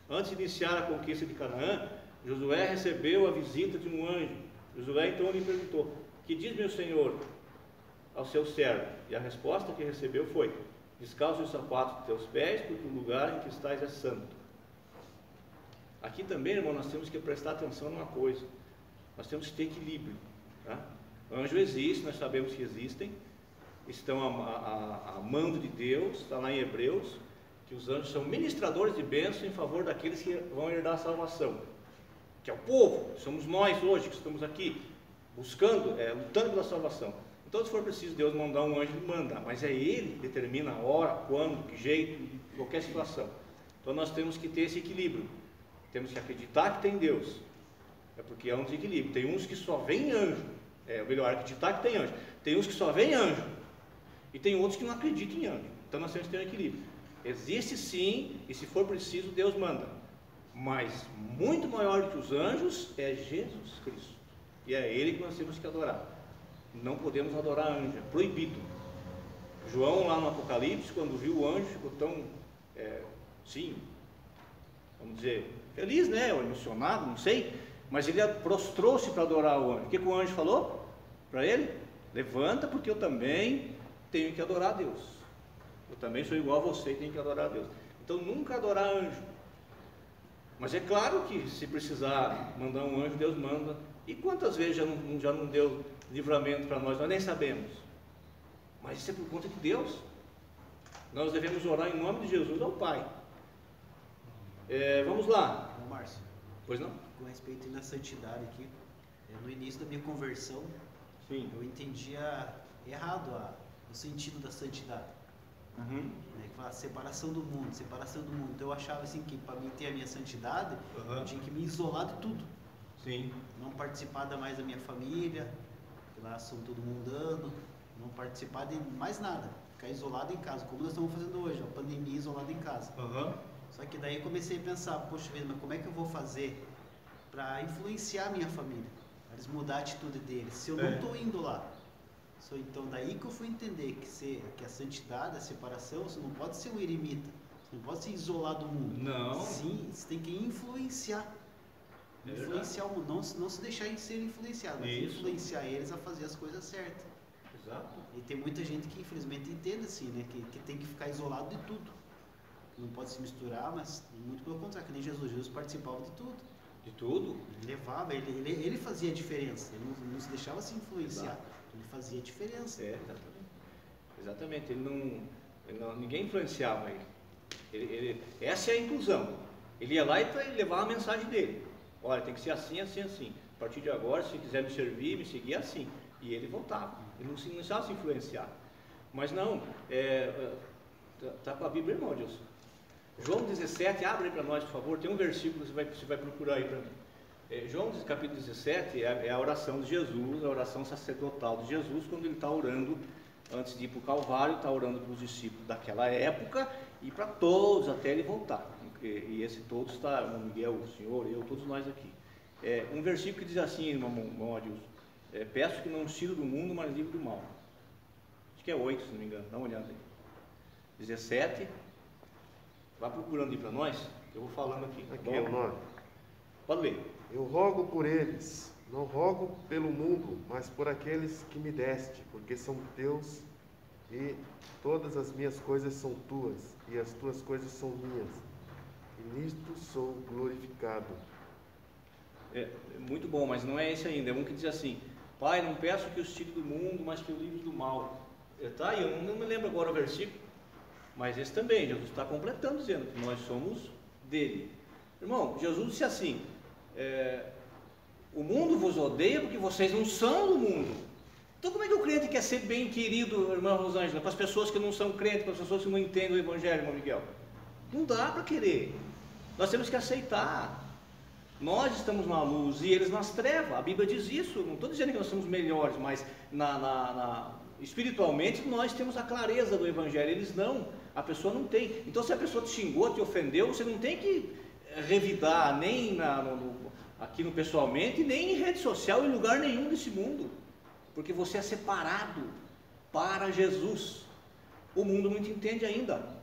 Antes de iniciar a conquista de Canaã, Josué recebeu a visita de um anjo. Josué então lhe perguntou: que diz meu Senhor ao seu servo? E a resposta que recebeu foi: descalça os sapatos de teus pés, porque o lugar em que estás é santo. Aqui também, irmão, nós temos que prestar atenção numa coisa. Nós temos que ter equilíbrio. Tá? Anjo existe, nós sabemos que existem. Estão a mando de Deus, está lá em Hebreus, que os anjos são ministradores de bênção em favor daqueles que vão herdar a salvação. Que é o povo, somos nós hoje que estamos aqui, buscando, lutando pela salvação. Então, se for preciso Deus mandar um anjo, Ele manda, mas é Ele que determina a hora, quando, que jeito, em qualquer situação. Então, nós temos que ter esse equilíbrio. Temos que acreditar que tem Deus. É porque há um desequilíbrio. Tem uns que só veem anjo. Melhor, acreditar que tem anjo. Tem uns que só veem anjo. E tem outros que não acreditam em anjo. Então, nós temos que ter um equilíbrio. Existe sim, e se for preciso, Deus manda. Mas muito maior do que os anjos é Jesus Cristo. E é Ele que nós temos que adorar. Não podemos adorar anjo, é proibido. João, lá no Apocalipse, quando viu o anjo, ficou tão, vamos dizer, feliz, né? Ou emocionado, não sei. Mas ele prostrou-se para adorar o anjo. O que o anjo falou para ele? Levanta, porque eu também tenho que adorar a Deus. Eu também sou igual a você e tenho que adorar a Deus. Então, nunca adorar anjo. Mas é claro que se precisar mandar um anjo, Deus manda. E quantas vezes já não deu livramento para nós nem sabemos. Mas isso é por conta de Deus. Nós devemos orar em nome de Jesus ao Pai. Vamos lá. Márcio, Pois não? com respeito na santidade aqui, no início da minha conversão, Sim. eu entendia errado o sentido da santidade. Uhum. Que fala separação do mundo. Então eu achava assim que para mim ter a minha santidade, eu tinha que me isolar de tudo. Sim. Não participar mais da minha família, que lá são todo mundano, não participar de mais nada, ficar isolado em casa, como nós estamos fazendo hoje, a pandemia isolado em casa. Só que daí eu comecei a pensar, poxa vida, mas como é que eu vou fazer para influenciar a minha família, para eles mudar a atitude deles, se eu não estou indo lá? Então daí que eu fui entender que a santidade, a separação, você não pode ser um eremita, você não pode se isolar do mundo. Não. Sim, você tem que influenciar. Influenciar o mundo, não se deixar ser influenciado, mas influenciar eles a fazer as coisas certas. Exato. E tem muita gente que infelizmente entende assim, né? Que tem que ficar isolado de tudo. Não pode se misturar, mas muito pelo contrário, que nem Jesus participava de tudo. De tudo? Ele levava, ele fazia a diferença, ele não se deixava se influenciar. Exato. Ele fazia a diferença. Exatamente. Ninguém influenciava ele. Essa é a inclusão. Ele ia lá e levava a mensagem dele. Olha, tem que ser assim, assim, assim. A partir de agora, se quiser me servir, me seguir, assim. E ele voltava. Ele não deixava se influenciar. Mas não, está com a Bíblia, irmão, Deus. João 17, abre aí para nós, por favor. Tem um versículo que você vai procurar aí para mim. João, capítulo 17, é a oração de Jesus, a oração sacerdotal de Jesus, quando ele está orando, antes de ir para o Calvário, está orando para os discípulos daquela época e para todos, até ele voltar. E esse todos está, o Miguel, o senhor, eu, todos nós aqui. Um versículo que diz assim, irmão Adilson, peço que não os tire do mundo, mas livre do mal. Acho que é 8, se não me engano, dá uma olhada aí. 17, vai procurando aí para nós, eu vou falando aqui. Aqui é o 9. Pode ler. Eu rogo por eles, não rogo pelo mundo, mas por aqueles que me deste, porque são teus e todas as minhas coisas são tuas e as tuas coisas são minhas. E nisto sou glorificado. Muito bom, mas não é esse ainda. É um que diz assim: Pai, não peço que os tire do mundo, mas que os livre do mal. Eu não me lembro agora o versículo, mas esse também, Jesus está completando, dizendo que nós somos dele. Irmão, Jesus disse assim: o mundo vos odeia porque vocês não são do mundo. Então como é que o crente quer ser bem querido, irmã Rosângela, para as pessoas que não são crentes, para as pessoas que não entendem o Evangelho, irmão Miguel? Não dá para querer. Nós temos que aceitar. Nós estamos na luz e eles nas trevas. A Bíblia diz isso. Não estou dizendo que nós somos melhores, mas espiritualmente nós temos a clareza do Evangelho. Eles não. A pessoa não tem. Então, se a pessoa te xingou, te ofendeu, você não tem que revidar nem aqui no pessoalmente, nem em rede social, em lugar nenhum desse mundo. Porque você é separado para Jesus. O mundo não te entende ainda.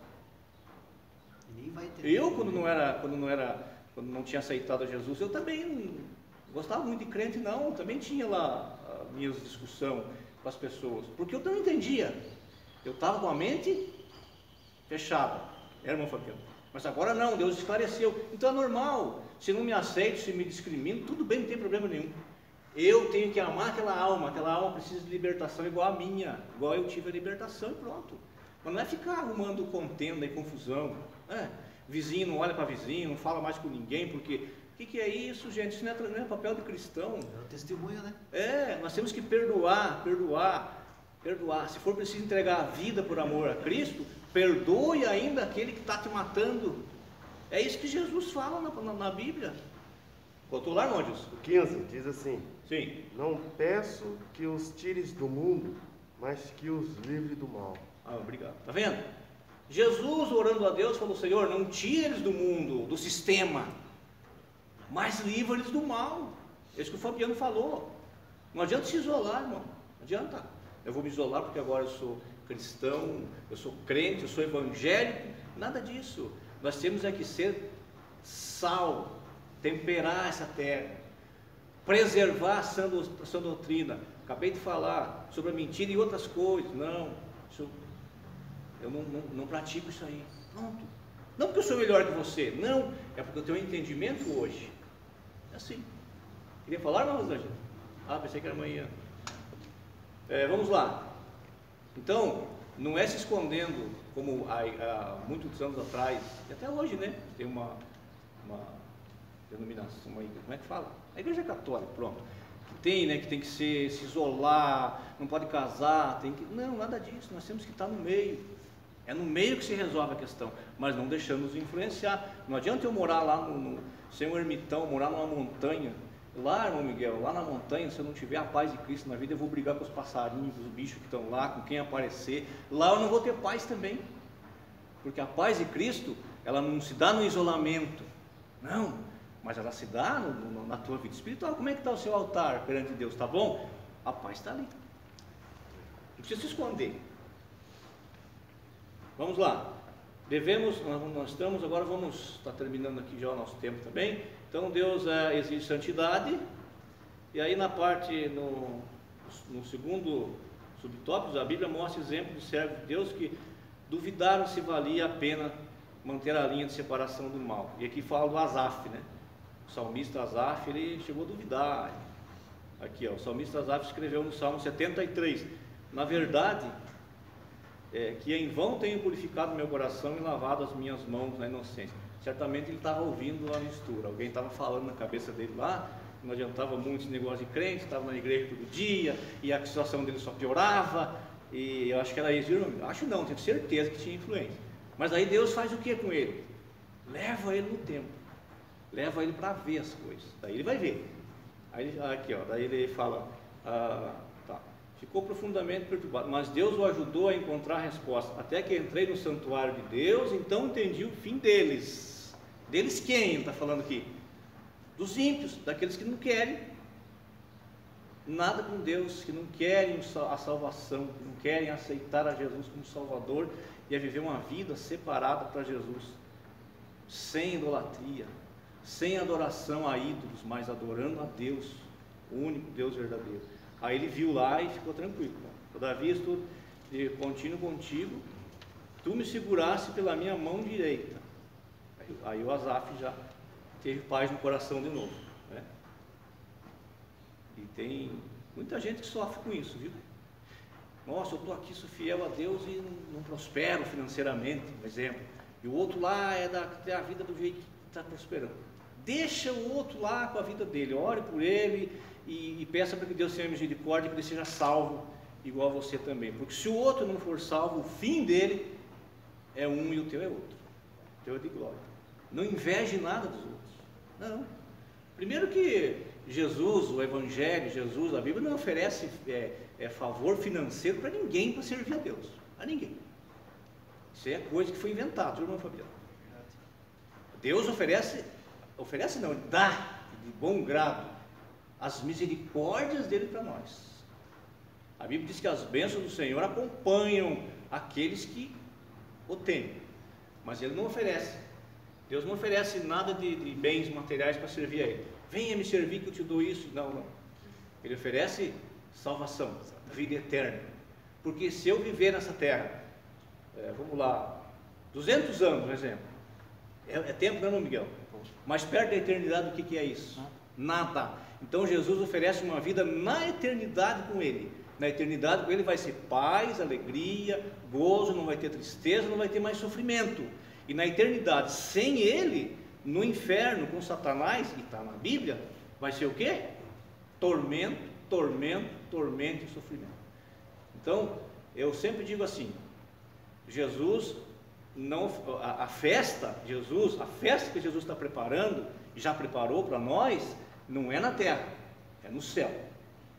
Nem vai ter. Eu, quando não tinha aceitado Jesus, eu também não gostava muito de crente, não. Também tinha lá as minhas discussões com as pessoas, porque eu não entendia. Eu estava com a mente fechada, irmão Fabiano. Mas agora não, Deus esclareceu. Então é normal. Se não me aceito, se me discrimino, tudo bem, não tem problema nenhum. Eu tenho que amar aquela alma precisa de libertação igual a minha, igual eu tive a libertação e pronto. Mas não é ficar arrumando contenda e confusão. Vizinho não olha para vizinho, não fala mais com ninguém, porque o que é isso, gente? Isso não é papel de cristão. É o testemunho, né? Nós temos que perdoar. Se for preciso entregar a vida por amor a Cristo, perdoe ainda aquele que está te matando. É isso que Jesus fala na Bíblia. Voltou lá, irmão Deus? O 15 diz assim: Sim. Não peço que os tires do mundo, mas que os livre do mal. Obrigado. Está vendo? Jesus, orando a Deus, falou: Senhor, não tire eles do mundo, do sistema, mas livre eles do mal. É isso que o Fabiano falou. Não adianta se isolar, irmão. Não adianta. Eu vou me isolar porque agora eu sou cristão, eu sou crente, eu sou evangélico. Nada disso. Nós temos que ser sal, temperar essa terra, preservar a sã doutrina. Acabei de falar sobre a mentira e outras coisas. Não, eu não pratico isso aí. Pronto. Não porque eu sou melhor que você, não, é porque eu tenho um entendimento hoje. É assim. Queria falar, irmã Rosângela? Pensei que era amanhã. Vamos lá. Então, não é se escondendo como há muitos anos atrás, e até hoje, né? Tem uma denominação, como é que fala? A Igreja Católica, pronto. Que tem que se isolar, não pode casar, não, nada disso. Nós temos que estar no meio. É no meio que se resolve a questão, mas não deixamos influenciar. Não adianta eu morar lá, ser um ermitão, morar numa montanha. Lá, irmão Miguel, lá na montanha, se eu não tiver a paz de Cristo na vida, eu vou brigar com os passarinhos, com os bichos que estão lá, com quem aparecer. Lá eu não vou ter paz também. Porque a paz de Cristo, ela não se dá no isolamento. Não, mas ela se dá na tua vida espiritual. Como é que está o seu altar perante Deus? Está bom? A paz está ali. Não precisa se esconder. Vamos lá. Nós estamos, agora está terminando aqui já o nosso tempo também. Então Deus exige santidade. E aí na parte, no segundo subtópico, a Bíblia mostra exemplos de servos de Deus que duvidaram se valia a pena manter a linha de separação do mal. E aqui fala do Asaf, né? O salmista Asaf, ele chegou a duvidar. Aqui, o salmista Asaf escreveu no Salmo 73: na verdade, que em vão tenho purificado meu coração e lavado as minhas mãos na inocência. Certamente ele estava ouvindo a mistura, alguém estava falando na cabeça dele lá, não adiantava muito esse negócio de crente, estava na igreja todo dia, e a situação dele só piorava, e eu acho que era isso, acho não, tenho certeza que tinha influência. Mas aí Deus faz o que com ele? Leva ele no tempo, leva ele para ver as coisas, daí ele vai ver. Aí, aqui, daí ele fala, ficou profundamente perturbado, mas Deus o ajudou a encontrar a resposta. Até que entrei no santuário de Deus, então entendi o fim deles. Deles quem ele está falando aqui? Dos ímpios, daqueles que não querem nada com Deus, que não querem a salvação, que não querem aceitar a Jesus como Salvador e a viver uma vida separada para Jesus, sem idolatria, sem adoração a ídolos, mas adorando a Deus, o único Deus verdadeiro. Aí ele viu lá e ficou tranquilo. Todavia estou de contínuo contigo, tu me seguraste pela minha mão direita. Aí o Asaf já teve paz no coração de novo, né? E tem muita gente que sofre com isso, viu? Nossa, eu estou aqui, sou fiel a Deus e não prospero financeiramente, por exemplo. E o outro lá tem a vida do jeito que está prosperando. Deixa o outro lá com a vida dele, ore por ele e peça para que Deus tenha misericórdia, que ele seja salvo igual a você também. Porque se o outro não for salvo, o fim dele é um e o teu é outro. O teu é de glória. Não inveje nada dos outros. Não. Primeiro que Jesus, o Evangelho, Jesus, a Bíblia não oferece favor financeiro para ninguém para servir a Deus. A ninguém. Isso é coisa que foi inventada, irmão Fabiano. Deus oferece não, ele dá de bom grado as misericórdias dele para nós. A Bíblia diz que as bênçãos do Senhor acompanham aqueles que o temem, mas ele não oferece. Deus não oferece nada de bens materiais para servir a ele. Venha me servir que eu te dou isso. Não. Ele oferece salvação, vida eterna. Porque se eu viver nessa terra, vamos lá, 200 anos, por exemplo, É tempo, não, Miguel? Mas perto da eternidade, o que é isso? Nada. Então Jesus oferece uma vida na eternidade com Ele. Na eternidade com Ele vai ser paz, alegria, gozo, não vai ter tristeza, não vai ter mais sofrimento. E na eternidade, sem Ele, no inferno com Satanás, e está na Bíblia, vai ser o quê? Tormento, tormento, tormento e sofrimento. Então, eu sempre digo assim, Jesus não, a festa que Jesus está preparando, já preparou para nós, não é na terra, é no céu.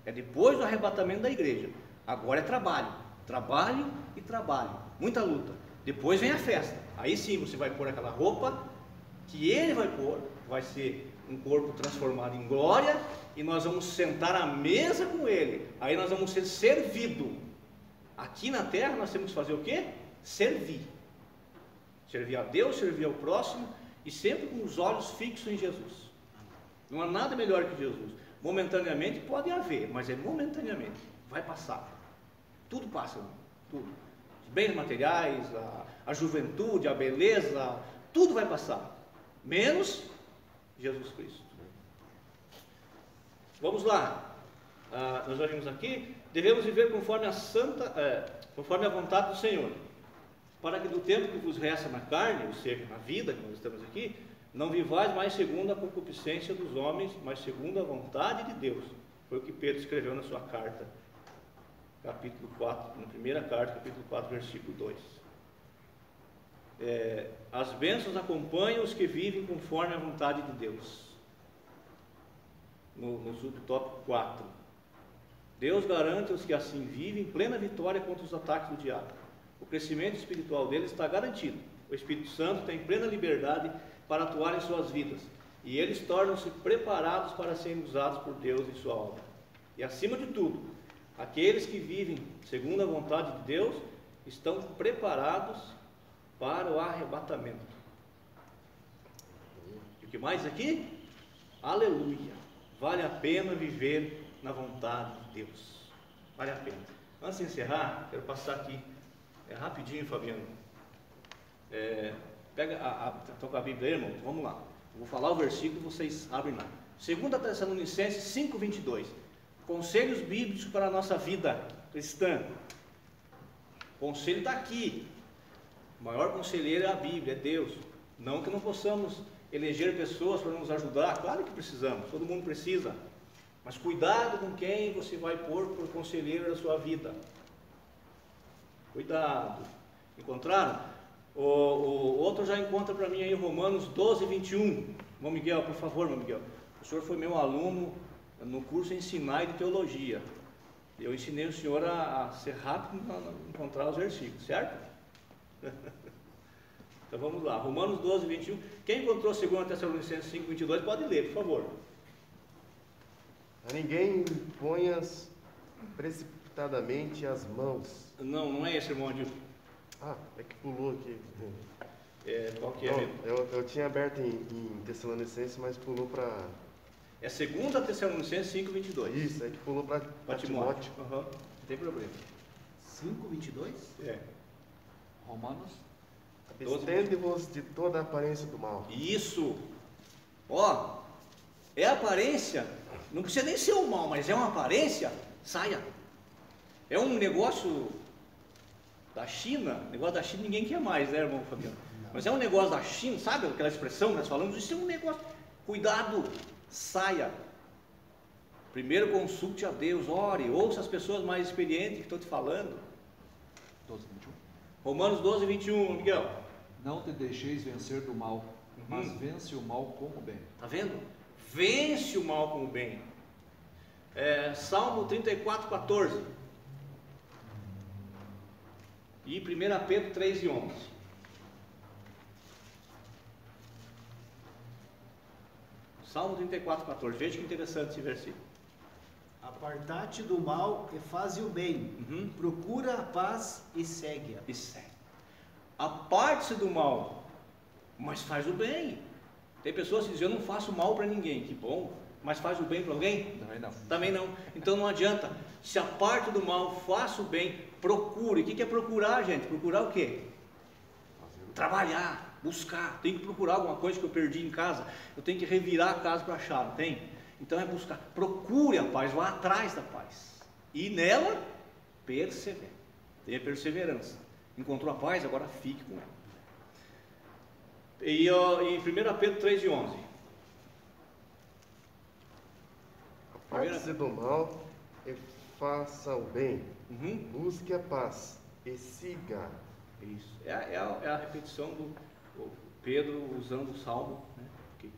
É depois do arrebatamento da igreja. Agora é trabalho, trabalho e trabalho, muita luta. Depois vem a festa. Aí sim você vai pôr aquela roupa que Ele vai pôr, vai ser um corpo transformado em glória, e nós vamos sentar à mesa com Ele. Aí nós vamos ser servidos. Aqui na terra nós temos que fazer o quê? Servir. Servir a Deus, servir ao próximo, e sempre com os olhos fixos em Jesus. Não há nada melhor que Jesus. Momentaneamente pode haver, mas é momentaneamente, vai passar. Tudo passa, tudo. Os bens materiais, a juventude, a beleza, tudo vai passar, menos Jesus Cristo. Vamos lá. Nós já vimos aqui, devemos viver conforme conforme a vontade do Senhor, para que do tempo que vos resta na carne, ou seja, na vida que nós estamos aqui, não vivais mais segundo a concupiscência dos homens, mas segundo a vontade de Deus. Foi o que Pedro escreveu na sua carta, capítulo 4, na primeira carta, capítulo 4, versículo 2. As bênçãos acompanham os que vivem conforme a vontade de Deus. No subtópico 4. Deus garante aos que assim vivem plena vitória contra os ataques do diabo. O crescimento espiritual deles está garantido. O Espírito Santo tem plena liberdade para atuar em suas vidas, e eles tornam-se preparados para serem usados por Deus em sua obra. E acima de tudo, aqueles que vivem segundo a vontade de Deus estão preparados para o arrebatamento. E o que mais aqui? Aleluia! Vale a pena viver na vontade de Deus. Vale a pena. Antes de encerrar, quero passar aqui rapidinho, Fabiano. Estou com a Bíblia aí, irmão? Vamos lá. Eu vou falar o versículo, vocês abrem lá. 2 Tessalonicenses 5:22. Conselhos bíblicos para a nossa vida cristã. O conselho está aqui. O maior conselheiro é a Bíblia, é Deus. Não que não possamos eleger pessoas para nos ajudar, claro que precisamos, todo mundo precisa. Mas cuidado com quem você vai pôr por conselheiro da sua vida. Cuidado. Encontraram? O outro já encontra para mim aí Romanos 12:21. Irmão Miguel, por favor, irmão Miguel. O senhor foi meu aluno no curso Ensinar de Teologia. Eu ensinei o senhor a ser rápido para encontrar os versículos, certo? Então vamos lá, Romanos 12:21. Quem encontrou 2 Tessalonicenses 5:22 pode ler, por favor. A ninguém ponhas precipitadamente as mãos. Não é esse, irmão Adilson. É que pulou aqui. Qual que é? Eu tinha aberto em Tessalonicenses, mas pulou para... É 2 Tessalonicenses 5:22. Isso, é que pulou para Timóteo. Não tem problema. 5:22? Romanos. Abstende-vos de toda a aparência do mal. Isso. É aparência. Não precisa nem ser o mal, mas é uma aparência. Saia. É um negócio da China. Negócio da China ninguém quer mais, né, irmão Fabiano? Mas é um negócio da China, sabe aquela expressão que nós falamos? Isso é um negócio. Cuidado. Saia. Primeiro consulte a Deus, ore, ouça as pessoas mais experientes que estão te falando. 12:21. Romanos 12:21, Miguel. Não te deixeis vencer do mal, mas vence o mal com o bem. Está vendo? Vence o mal com o bem. Salmo 34:14. E 1 Pedro 3:11. Salmo 34:14. Veja que interessante esse versículo. Apartar-te do mal e faze o bem. Procura a paz e segue-a. E segue. Aparte-se do mal, mas faz o bem. Tem pessoas que dizem, eu não faço mal para ninguém. Que bom, mas faz o bem para alguém? Também não. Também não. Então não adianta. Se aparte do mal, faça o bem, procure. O que é procurar, gente? Procurar o quê? Trabalhar. buscar, tenho que procurar alguma coisa que eu perdi em casa, eu tenho que revirar a casa para achar, não tem? Então é buscar, procure a paz, vá atrás da paz, e nela, persevere, tenha perseverança, encontrou a paz, agora fique com ela. E em 1 Pedro 3:11, aparte-se do mal e faça o bem, busque a paz e siga. Isso, é a repetição do Pedro usando o Salmo, né? Porque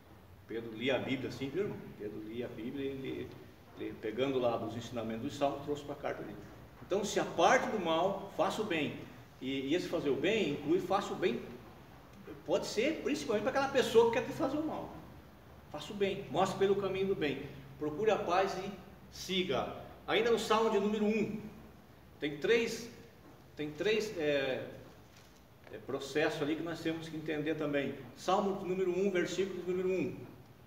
Pedro lia a Bíblia assim, viu? Pedro lia a Bíblia e ele pegando lá dos ensinamentos do Salmo, trouxe para a carta dele. Então, se aparte do mal, faça o bem, e esse fazer o bem inclui faça o bem, pode ser principalmente para aquela pessoa que quer te fazer o mal, faça o bem, mostre pelo caminho do bem, procure a paz e siga. Ainda no Salmo de número 1, tem três processos ali que nós temos que entender também. Salmo número 1, versículo número 1.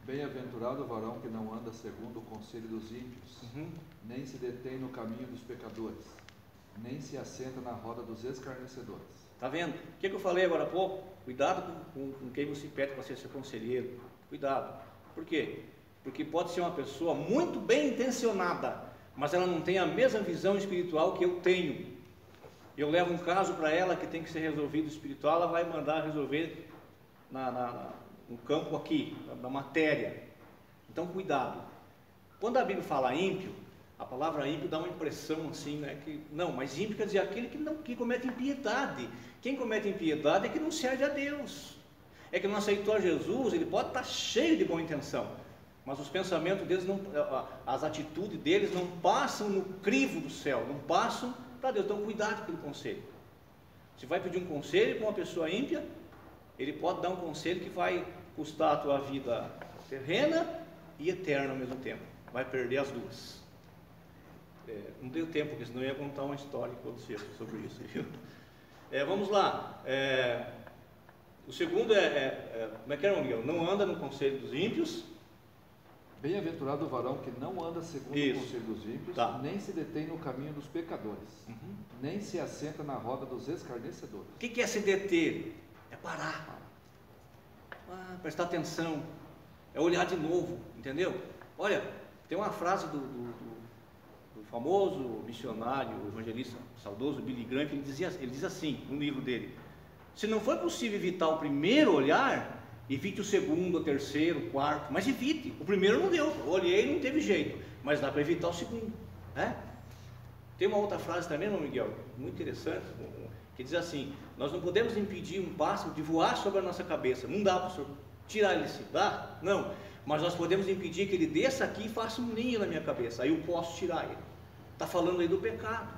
Bem-aventurado o varão que não anda segundo o conselho dos ímpios, nem se detém no caminho dos pecadores, nem se assenta na roda dos escarnecedores. Está vendo? O que eu falei agora há pouco? Cuidado com quem você pede para ser seu conselheiro. Cuidado. Por quê? Porque pode ser uma pessoa muito bem intencionada, mas ela não tem a mesma visão espiritual que eu tenho. Eu levo um caso para ela que tem que ser resolvido espiritual, ela vai mandar resolver no campo aqui, da matéria. Então, cuidado. Quando a Bíblia fala ímpio, a palavra ímpio dá uma impressão assim, né? Mas ímpio quer dizer aquele que comete impiedade. Quem comete impiedade é que não serve a Deus. É que não aceitou a Jesus, ele pode estar cheio de boa intenção, mas os pensamentos deles, as atitudes deles não passam no crivo do céu, não passam para Deus. Então cuidado com aquele conselho. Se vai pedir um conselho com uma pessoa ímpia, ele pode dar um conselho que vai custar a tua vida terrena e eterna ao mesmo tempo, vai perder as duas. Não deu tempo, porque senão eu ia contar uma história com você sobre isso, viu? Vamos lá. O segundo como é que era, Miguel? Não anda no conselho dos ímpios. Bem-aventurado o varão que não anda segundo o conselho dos ímpios, nem se detém no caminho dos pecadores, nem se assenta na roda dos escarnecedores. O que é se deter? É parar, prestar atenção, é olhar de novo, entendeu? Olha, tem uma frase do famoso missionário, evangelista saudoso Billy Graham, que ele diz assim no livro dele: se não for possível evitar o primeiro olhar, evite o segundo, o terceiro, o quarto, mas evite. O primeiro não deu, eu olhei e não teve jeito, mas dá para evitar o segundo, né? Tem uma outra frase também, irmão Miguel, muito interessante, que diz assim: nós não podemos impedir um pássaro de voar sobre a nossa cabeça. Não dá para o senhor tirar ele assim, dá? Não, mas nós podemos impedir que ele desça aqui e faça um ninho na minha cabeça, aí eu posso tirar ele. Está falando aí do pecado,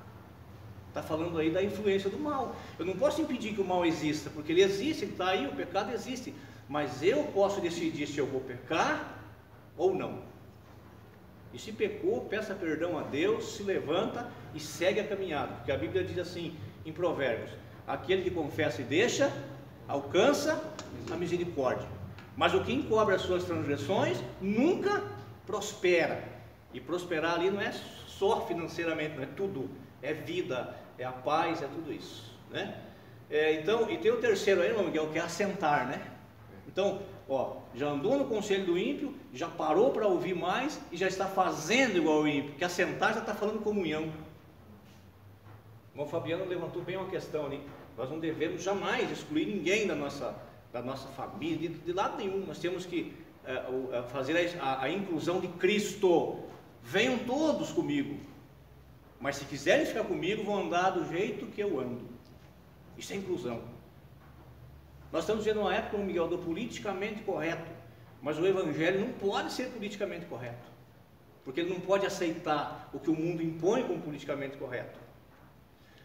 está falando aí da influência do mal. Eu não posso impedir que o mal exista, porque ele existe, ele está aí, o pecado existe, mas eu posso decidir se eu vou pecar ou não. E se pecou, peça perdão a Deus, se levanta e segue a caminhada, porque a Bíblia diz assim em Provérbios: aquele que confessa e deixa, alcança a misericórdia, mas o que encobre as suas transgressões nunca prospera. E prosperar ali não é só financeiramente, não é tudo, é vida, é a paz, é tudo isso, né? Então, e tem o terceiro aí, irmão Miguel, que é assentar, né? Então, já andou no conselho do ímpio, já parou para ouvir mais e já está fazendo igual ao ímpio, porque assentar já está falando comunhão. O irmão Fabiano levantou bem uma questão ali: nós não devemos jamais excluir ninguém da nossa família, de lado nenhum. Nós temos que fazer a inclusão de Cristo. Venham todos comigo, mas se quiserem ficar comigo, vão andar do jeito que eu ando. Isso é inclusão. Nós estamos vivendo uma época, Miguel, do politicamente correto, mas o Evangelho não pode ser politicamente correto, porque ele não pode aceitar o que o mundo impõe como politicamente correto.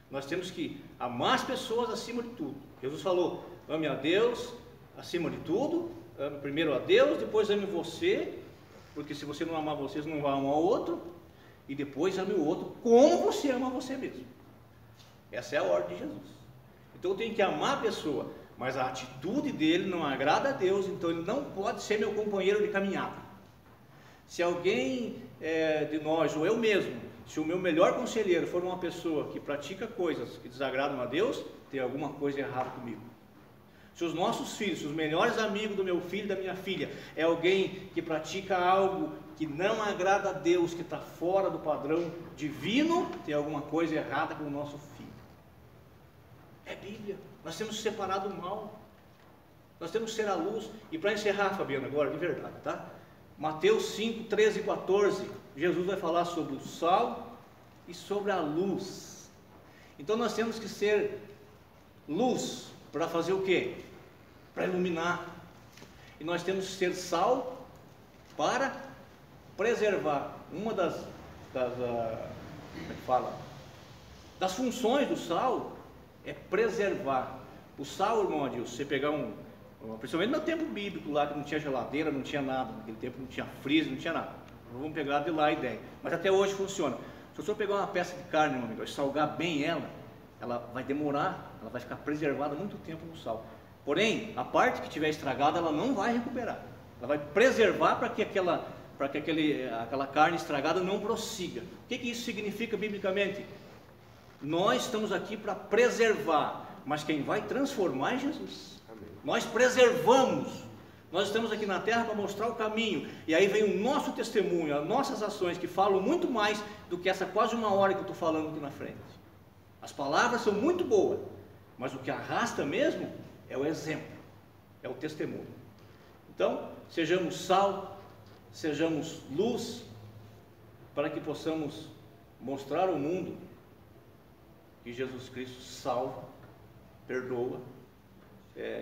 Nós temos que amar as pessoas acima de tudo. Jesus falou: ame a Deus acima de tudo, ame primeiro a Deus, depois ame você, porque se você não amar você, você não vai amar o outro, e depois ame o outro como você ama você mesmo. Essa é a ordem de Jesus. Então eu tenho que amar a pessoa, mas a atitude dele não agrada a Deus, então ele não pode ser meu companheiro de caminhada. Se alguém de nós, ou eu mesmo, se o meu melhor conselheiro for uma pessoa que pratica coisas que desagradam a Deus, tem alguma coisa errada comigo. Se os nossos filhos, se os melhores amigos do meu filho e da minha filha é alguém que pratica algo que não agrada a Deus, que está fora do padrão divino, tem alguma coisa errada com o nosso filho. É Bíblia. Nós temos que separar do mal. Nós temos que ser a luz. E para encerrar, Fabiano, agora de verdade, tá? Mateus 5, 13 e 14, Jesus vai falar sobre o sal e sobre a luz. Então nós temos que ser luz para fazer o quê? Para iluminar. E nós temos que ser sal para preservar. Uma das funções do sal é preservar. O sal, irmão Adilson, você pegar principalmente no tempo bíblico lá, que não tinha geladeira, não tinha nada, naquele tempo não tinha freezer, não tinha nada. Vamos pegar de lá a ideia. Mas até hoje funciona. Se o senhor pegar uma peça de carne, meu amigo, e salgar bem ela vai demorar, ela vai ficar preservada muito tempo no sal. Porém, a parte que estiver estragada, ela não vai recuperar. Ela vai preservar para que aquela carne estragada não prossiga. O que isso significa biblicamente? Nós estamos aqui para preservar, mas quem vai transformar é Jesus. Amém. Nós preservamos. Nós estamos aqui na terra para mostrar o caminho. E aí vem o nosso testemunho, as nossas ações, que falam muito mais do que essa quase uma hora que eu estou falando aqui na frente. As palavras são muito boas, mas o que arrasta mesmo é o exemplo, é o testemunho. Então, sejamos sal, sejamos luz, para que possamos mostrar ao mundo que Jesus Cristo salva, perdoa,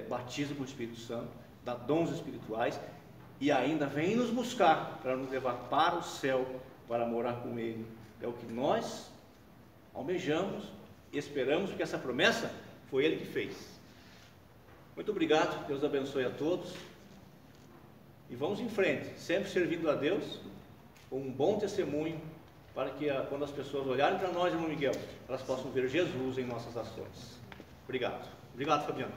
batiza com o Espírito Santo, dá dons espirituais e ainda vem nos buscar para nos levar para o céu, para morar com Ele. É o que nós almejamos, esperamos, porque essa promessa foi Ele que fez. Muito obrigado, Deus abençoe a todos e vamos em frente, sempre servindo a Deus com um bom testemunho, para que quando as pessoas olharem para nós, irmão Miguel, elas possam ver Jesus em nossas ações. Obrigado. Obrigado, Fabiano.